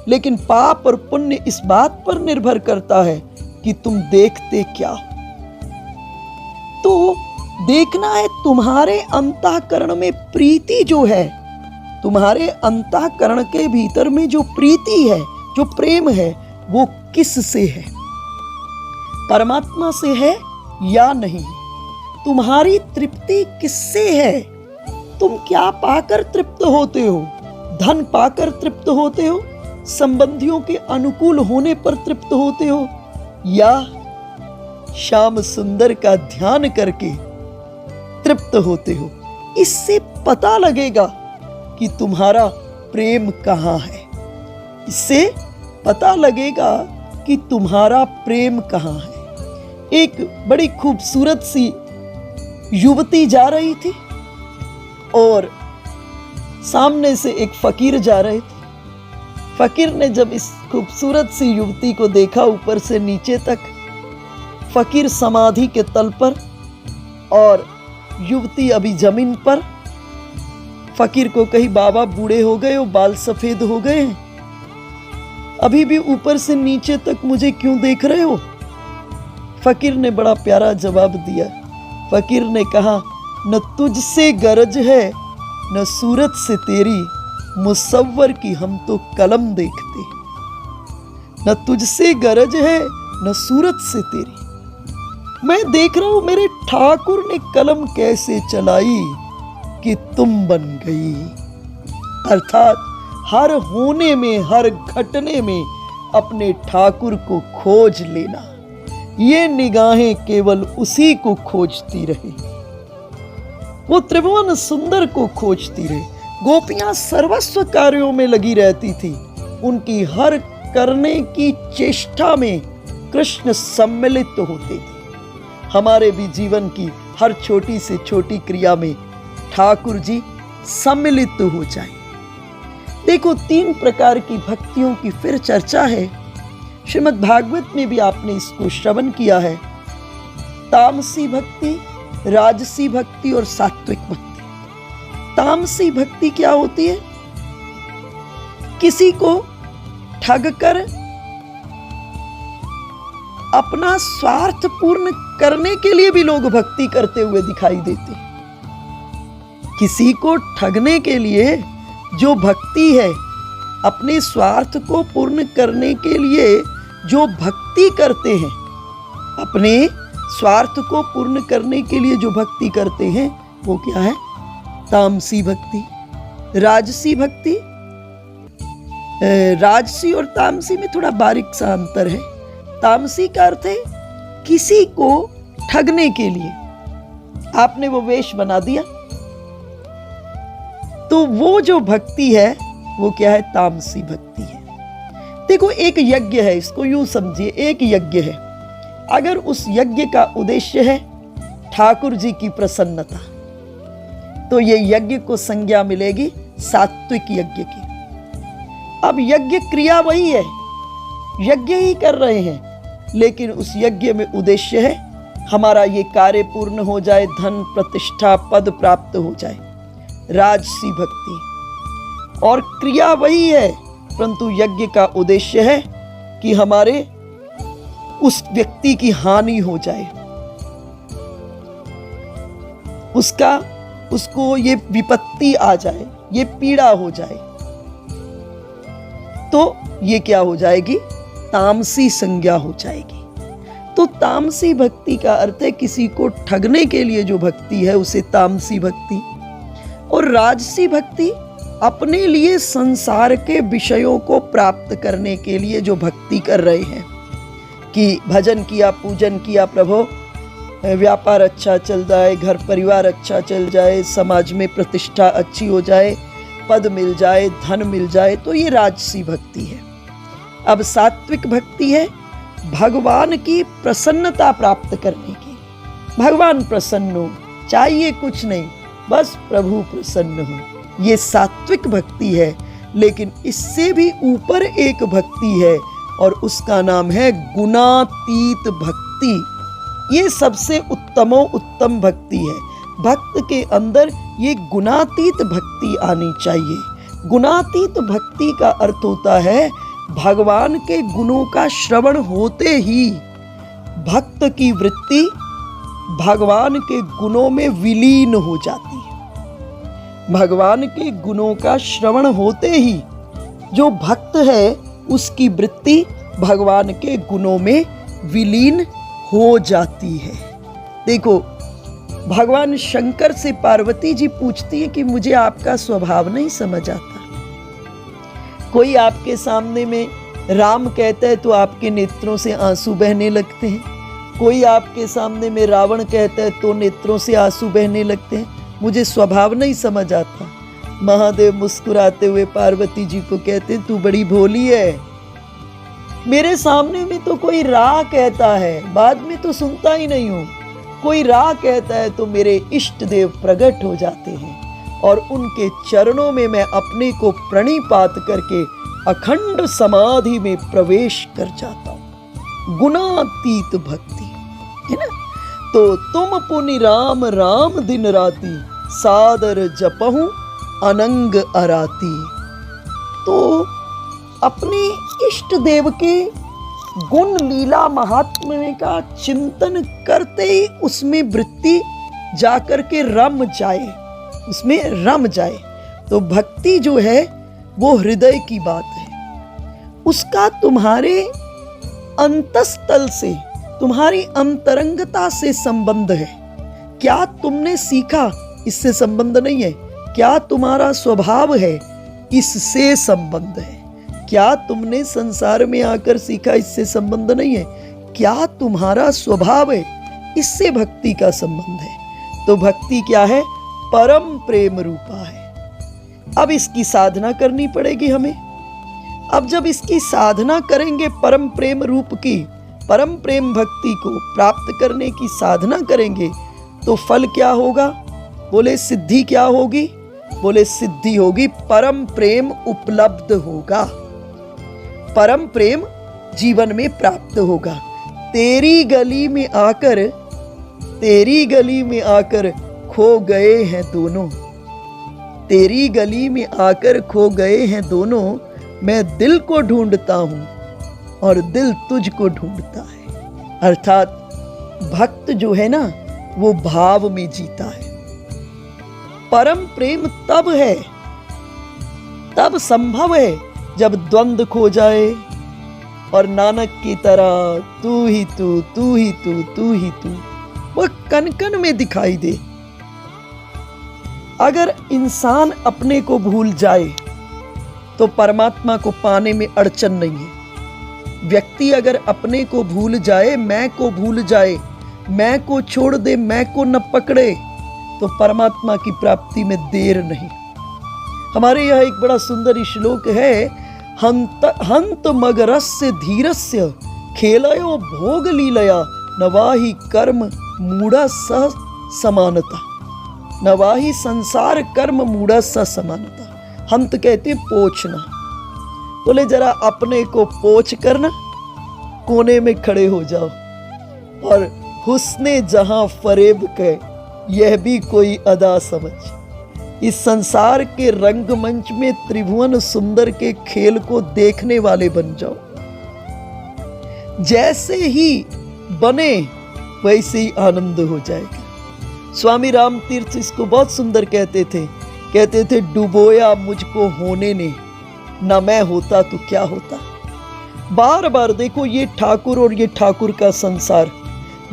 लेकिन पाप और पुण्य इस बात पर निर्भर करता है कि तुम देखते क्या हो। तो देखना है तुम्हारे अंतःकरण में प्रीति जो है, तुम्हारे अंतःकरण के भीतर में जो प्रीति है, जो प्रेम है, वो किस से है, परमात्मा से है या नहीं। तुम्हारी तृप्ति किससे है, तुम क्या पाकर तृप्त होते हो। धन पाकर तृप्त होते हो, संबंधियों के अनुकूल होने पर तृप्त होते हो, या श्याम सुंदर का ध्यान करके तृप्त होते हो। इससे पता लगेगा कि तुम्हारा प्रेम कहाँ है, इससे पता लगेगा कि तुम्हारा प्रेम कहाँ है। एक बड़ी खूबसूरत सी युवती जा रही थी और सामने से एक फकीर जा रहे थे। फकीर ने जब इस खूबसूरत सी युवती को देखा ऊपर से नीचे तक, फकीर समाधि के तल पर और युवती अभी जमीन पर। फकीर को कही, बाबा बूढ़े हो गए हो, बाल सफेद हो गए हैं, अभी भी ऊपर से नीचे तक मुझे क्यों देख रहे हो। फकीर ने बड़ा प्यारा जवाब दिया। फकीर ने कहा, न तुझसे गरज है न सूरत से तेरी, मुसव्वर की हम तो कलम देखते। न तुझसे गरज है न सूरत से तेरी, मैं देख रहा हूं मेरे ठाकुर ने कलम कैसे चलाई कि तुम बन गई। अर्थात हर होने में, हर घटने में अपने ठाकुर को खोज लेना। ये निगाहें केवल उसी को खोजती रहे, वो त्रिभुवन सुंदर को खोजती रहे। गोपियां सर्वस्व कार्यों में लगी रहती थी, उनकी हर करने की चेष्टा में कृष्ण सम्मिलित होते थे। हमारे भी जीवन की हर छोटी से छोटी क्रिया में ठाकुर जी सम्मिलित हो जाए। देखो, 3 प्रकार की भक्तियों की फिर चर्चा है। श्रीमद् भागवत में भी आपने इसको श्रवण किया है। तामसी भक्ति, राजसी भक्ति और सात्विक भक्ति। तामसी भक्ति क्या होती है? किसी को ठग कर अपना स्वार्थ पूर्ण करने के लिए भी लोग भक्ति करते हुए दिखाई देते हैं। किसी को ठगने के लिए जो भक्ति है, अपने स्वार्थ को पूर्ण करने के लिए जो भक्ति करते हैं, अपने स्वार्थ को पूर्ण करने के लिए जो भक्ति करते हैं, वो क्या है? तामसी भक्ति। राजसी भक्ति, राजसी और तामसी में थोड़ा बारीक सा अंतर है। तामसी का अर्थ है किसी को ठगने के लिए आपने वो वेश बना दिया, तो वो जो भक्ति है वो क्या है? तामसी भक्ति है। देखो, एक यज्ञ है, इसको यूं समझिए, एक यज्ञ है। अगर उस यज्ञ का उद्देश्य है ठाकुर जी की प्रसन्नता, तो ये यज्ञ को संज्ञा मिलेगी सात्विक यज्ञ की। अब यज्ञ क्रिया वही है, यज्ञ ही कर रहे हैं, लेकिन उस यज्ञ में उद्देश्य है हमारा ये कार्य पूर्ण हो जाए, धन प्रतिष्ठा पद प्राप्त हो जाए, राजसी भक्ति। और क्रिया वही है, परंतु यज्ञ का उद्देश्य है कि हमारे उस व्यक्ति की हानि हो जाए, उसको ये विपत्ति आ जाए, ये पीड़ा हो जाए, तो ये क्या हो जाएगी? तामसी संज्ञा हो जाएगी। तो तामसी भक्ति का अर्थ है किसी को ठगने के लिए जो भक्ति है उसे तामसी भक्ति। और राजसी भक्ति अपने लिए संसार के विषयों को प्राप्त करने के लिए जो भक्ति कर रहे हैं कि भजन किया, पूजन किया, प्रभु व्यापार अच्छा चल जाए, घर परिवार अच्छा चल जाए, समाज में प्रतिष्ठा अच्छी हो जाए, पद मिल जाए, धन मिल जाए, तो ये राजसी भक्ति है। अब सात्विक भक्ति है भगवान की प्रसन्नता प्राप्त करने की। भगवान प्रसन्न हो, चाहिए कुछ नहीं, बस प्रभु प्रसन्न हो, ये सात्विक भक्ति है। लेकिन इससे भी ऊपर एक भक्ति है और उसका नाम है गुणातीत भक्ति। ये सबसे उत्तम भक्ति है। भक्त के अंदर ये गुणातीत भक्ति आनी चाहिए। गुणातीत भक्ति का अर्थ होता है भगवान के गुणों का श्रवण होते ही भक्त की वृत्ति भगवान के गुणों में विलीन हो जाती है। भगवान के गुणों का श्रवण होते ही जो भक्त है उसकी वृत्ति भगवान के गुणों में विलीन हो जाती है। देखो, भगवान शंकर से पार्वती जी पूछती है कि मुझे आपका स्वभाव नहीं समझ आता। कोई आपके सामने में राम कहता है तो आपके नेत्रों से आंसू बहने लगते हैं, कोई आपके सामने में रावण कहता है तो नेत्रों से आंसू बहने लगते हैं, मुझे स्वभाव नहीं समझ आता। महादेव मुस्कुराते हुए पार्वती जी को कहते हैं तू बड़ी भोली है, मेरे सामने में तो कोई रा कहता है, बाद में तो सुनता ही नहीं हूं, कोई रा कहता है तो मेरे इष्ट देव प्रकट हो जाते हैं और उनके चरणों में मैं अपने को प्रणिपात करके अखंड समाधि में प्रवेश कर जाता हूं। गुणातीत भक्ति है ना। तो तुम पुनि राम राम दिन राती, सादर जपहूं अनंग अराती। तो अपने इष्ट देव के गुण लीला महात्म्य का चिंतन करते ही उसमें वृत्ति जाकर के रम जाए, उसमें रम जाए। तो भक्ति जो है वो हृदय की बात है, उसका तुम्हारे अंतस्तल से, तुम्हारी अंतरंगता से संबंध है। क्या तुमने सीखा इससे संबंध नहीं है, क्या तुम्हारा स्वभाव है इससे संबंध है, क्या तुमने संसार में आकर सीखा इससे संबंध नहीं है, क्या तुम्हारा स्वभाव है इससे भक्ति का संबंध है। तो भक्ति क्या है? परम प्रेम रूपा है। अब इसकी साधना करनी पड़ेगी हमें। अब जब इसकी साधना करेंगे परम प्रेम रूप की, परम प्रेम भक्ति को प्राप्त करने की साधना करेंगे तो फल क्या होगा? बोले सिद्धि क्या होगी? बोले सिद्धि होगी, परम प्रेम उपलब्ध होगा, परम प्रेम जीवन में प्राप्त होगा। तेरी गली में आकर खो गए हैं दोनों, तेरी गली में आकर खो गए हैं दोनों, मैं दिल को ढूंढता हूं और दिल तुझको ढूंढता है। अर्थात भक्त जो है ना वो भाव में जीता है। परम प्रेम तब है, तब संभव है जब द्वंद्व खो जाए और नानक की तरह तू ही तू, तू ही तू, तू ही तू वह कण कण में दिखाई दे। अगर इंसान अपने को भूल जाए तो परमात्मा को पाने में अड़चन नहीं है। व्यक्ति अगर अपने को भूल जाए, मैं को भूल जाए, मैं को छोड़ दे, मैं को न पकड़े, तो परमात्मा की प्राप्ति में देर नहीं। हमारे यहाँ एक बड़ा सुंदर श्लोक है, हंत मगरस्य धीरस्य खेलयो भोग लीलया नवाहि कर्म मूढ़ा सह समानता। नवाहि संसार कर्म मूढ़ा सह समानता। हंत कहते पोछना। बोले जरा अपने को पोछ करना कोने में खड़े हो जाओ और हुस्ने जहां फरेब के यह भी कोई अदा समझ, इस संसार के रंगमंच में त्रिभुवन सुंदर के खेल को देखने वाले बन जाओ। जैसे ही बने वैसे ही आनंद हो जाएगा। स्वामी राम तीर्थ इसको बहुत सुंदर कहते थे डुबोया मुझको होने ने, ना मैं होता तो क्या होता। बार बार देखो ये ठाकुर और ये ठाकुर का संसार,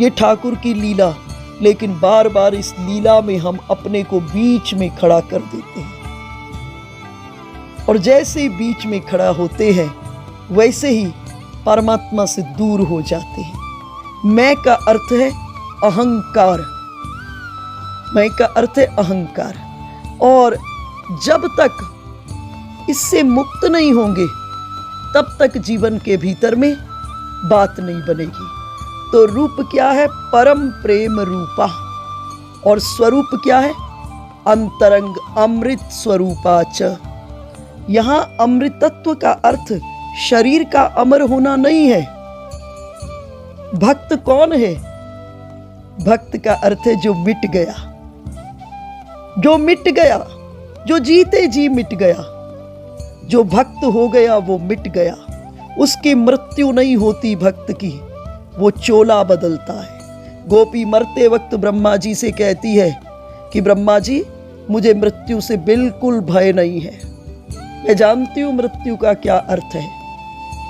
ये ठाकुर की लीला, लेकिन बार बार इस लीला में हम अपने को बीच में खड़ा कर देते हैं और जैसे ही बीच में खड़ा होते हैं वैसे ही परमात्मा से दूर हो जाते हैं। मैं का अर्थ है अहंकार, मैं का अर्थ है अहंकार, और जब तक इससे मुक्त नहीं होंगे तब तक जीवन के भीतर में बात नहीं बनेगी। तो रूप क्या है? परम प्रेम रूपा, और स्वरूप क्या है? अंतरंग अमृत स्वरूपाच। यहां अमृतत्व का अर्थ शरीर का अमर होना नहीं है। भक्त कौन है? भक्त का अर्थ है जो मिट गया, जो मिट गया, जो जीते जी मिट गया। जो भक्त हो गया वो मिट गया, उसकी मृत्यु नहीं होती भक्त की, वो चोला बदलता है। गोपी मरते वक्त ब्रह्मा जी से कहती है कि ब्रह्मा जी मुझे मृत्यु से बिल्कुल भय नहीं है, मैं जानती हूँ मृत्यु का क्या अर्थ है,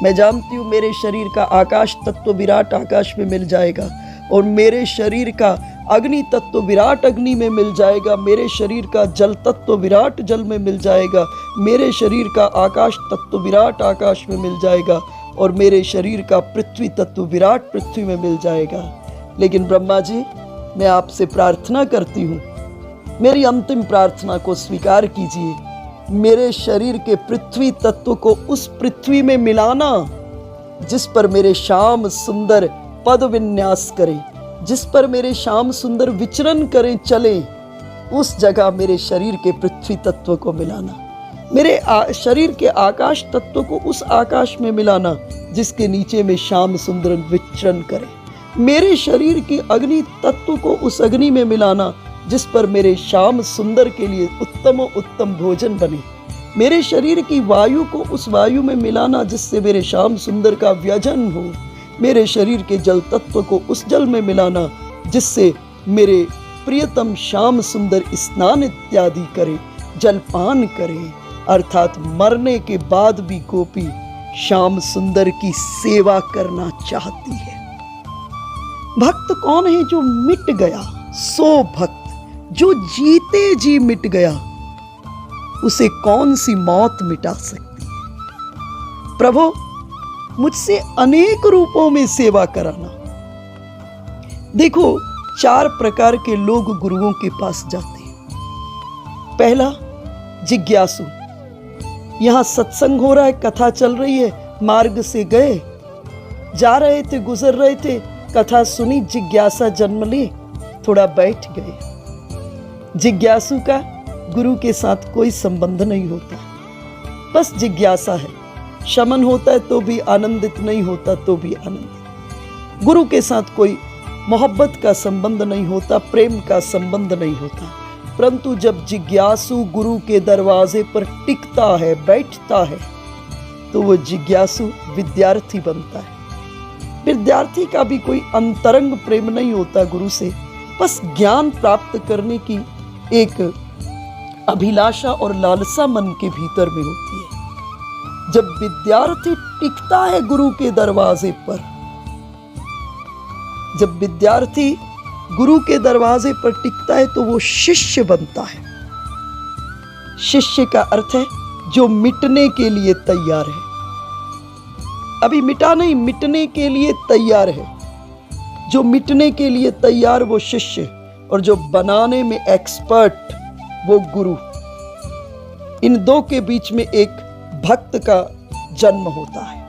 मैं जानती हूँ मेरे शरीर का आकाश तत्व विराट आकाश में मिल जाएगा और मेरे शरीर का अग्नि तत्व विराट अग्नि में मिल जाएगा, मेरे शरीर का जल तत्व विराट जल में मिल जाएगा, मेरे शरीर का आकाश तत्व विराट आकाश में मिल जाएगा और मेरे शरीर का पृथ्वी तत्व विराट पृथ्वी में मिल जाएगा। लेकिन ब्रह्मा जी मैं आपसे प्रार्थना करती हूँ, मेरी अंतिम प्रार्थना को स्वीकार कीजिए, मेरे शरीर के पृथ्वी तत्व को उस पृथ्वी में मिलाना जिस पर मेरे श्याम सुंदर पद विन्यास करें, जिस पर मेरे श्याम सुंदर विचरण करें चले, उस जगह मेरे शरीर के पृथ्वी तत्व को मिलाना, मेरे शरीर के आकाश तत्व को उस आकाश में मिलाना जिसके नीचे में श्याम सुंदर विचरण करे, मेरे शरीर की अग्नि तत्व को उस अग्नि में मिलाना जिस पर मेरे श्याम सुंदर के लिए उत्तम उत्तम भोजन बने, मेरे शरीर की वायु को उस वायु में मिलाना जिससे मेरे श्याम सुंदर का व्यजन हो, मेरे शरीर के जल तत्व को उस जल में मिलाना जिससे मेरे प्रियतम श्याम सुंदर स्नान इत्यादि करे, जलपान करे। अर्थात मरने के बाद भी गोपी श्याम सुंदर की सेवा करना चाहती है। भक्त कौन है? जो मिट गया, सो भक्त जो जीते जी मिट गया, उसे कौन सी मौत मिटा सकती है? प्रभु मुझसे अनेक रूपों में सेवा कराना। देखो 4 प्रकार के लोग गुरुओं के पास जाते हैं। पहला जिज्ञासु, यहां सत्संग हो रहा है, कथा चल रही है, मार्ग से गए, जा रहे थे, गुजर रहे थे, कथा सुनी, जिज्ञासा जन्म ली, थोड़ा बैठ गए। जिज्ञासु का गुरु के साथ कोई संबंध नहीं होता, बस जिज्ञासा है। शमन होता है तो भी आनंदित, नहीं होता तो भी आनंदित। गुरु के साथ कोई मोहब्बत का संबंध नहीं होता, प्रेम का संबंध नहीं होता। परंतु जब जिज्ञासु गुरु के दरवाजे पर टिकता है, बैठता है, तो वो जिज्ञासु विद्यार्थी बनता है। विद्यार्थी का भी कोई अंतरंग प्रेम नहीं होता गुरु से, बस ज्ञान प्राप्त करने की एक अभिलाषा और लालसा मन के भीतर में होती है। जब विद्यार्थी टिकता है गुरु के दरवाजे पर, जब विद्यार्थी गुरु के दरवाजे पर टिकता है तो वो शिष्य बनता है। शिष्य का अर्थ है जो मिटने के लिए तैयार है, अभी मिटा नहीं, मिटने के लिए तैयार है। जो मिटने के लिए तैयार वो शिष्य, और जो बनाने में एक्सपर्ट वो गुरु। इन दो के बीच में एक भक्त का जन्म होता है,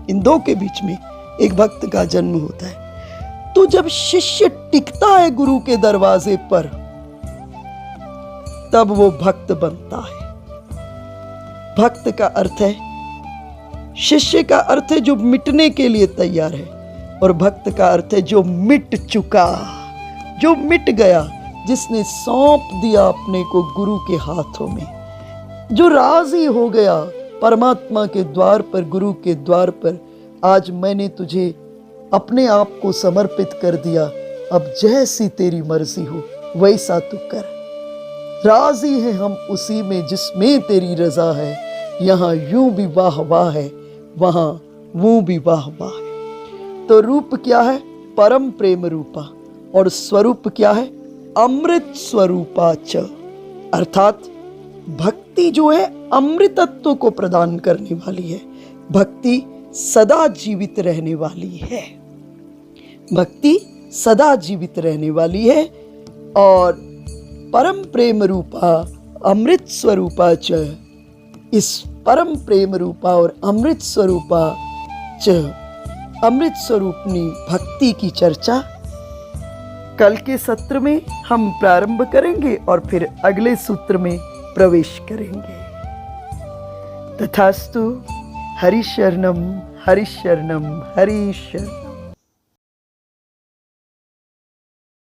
इन दो के बीच में एक भक्त का जन्म होता है। तो जब शिष्य टिकता है गुरु के दरवाजे पर, तब वो भक्त बनता है। भक्त का अर्थ है शिष्य का अर्थ है जो मिटने के लिए तैयार है, और भक्त का अर्थ है जो मिट चुका, जो मिट गया, जिसने सौंप दिया अपने को गुरु के हाथों में, जो राजी हो गया परमात्मा के द्वार पर, गुरु के द्वार पर, आज मैंने तुझे अपने आप को समर्पित कर दिया, अब जैसी तेरी मर्जी हो वैसा तू कर। राजी है हम उसी में जिसमें तेरी रजा है, यहाँ यूं भी वाह वाह है, वहाँ वो भी वाह वाह है। तो रूप क्या है? परम प्रेम रूपा, और स्वरूप क्या है? अमृत स्वरूपा च, अर्थात भक्ति जो है अमृतत्व को प्रदान करने वाली है, भक्ति सदा जीवित रहने वाली है, भक्ति सदा जीवित रहने वाली है। और परम प्रेम रूपा अमृत स्वरूपा च, इस परम प्रेम रूपा और अमृत स्वरूपा च, अमृत स्वरूपनी भक्ति की चर्चा कल के सत्र में हम प्रारंभ करेंगे और फिर अगले सूत्र में प्रवेश करेंगे। तथास्तु। हरि शरणम हरि शरणम हरि शरणम।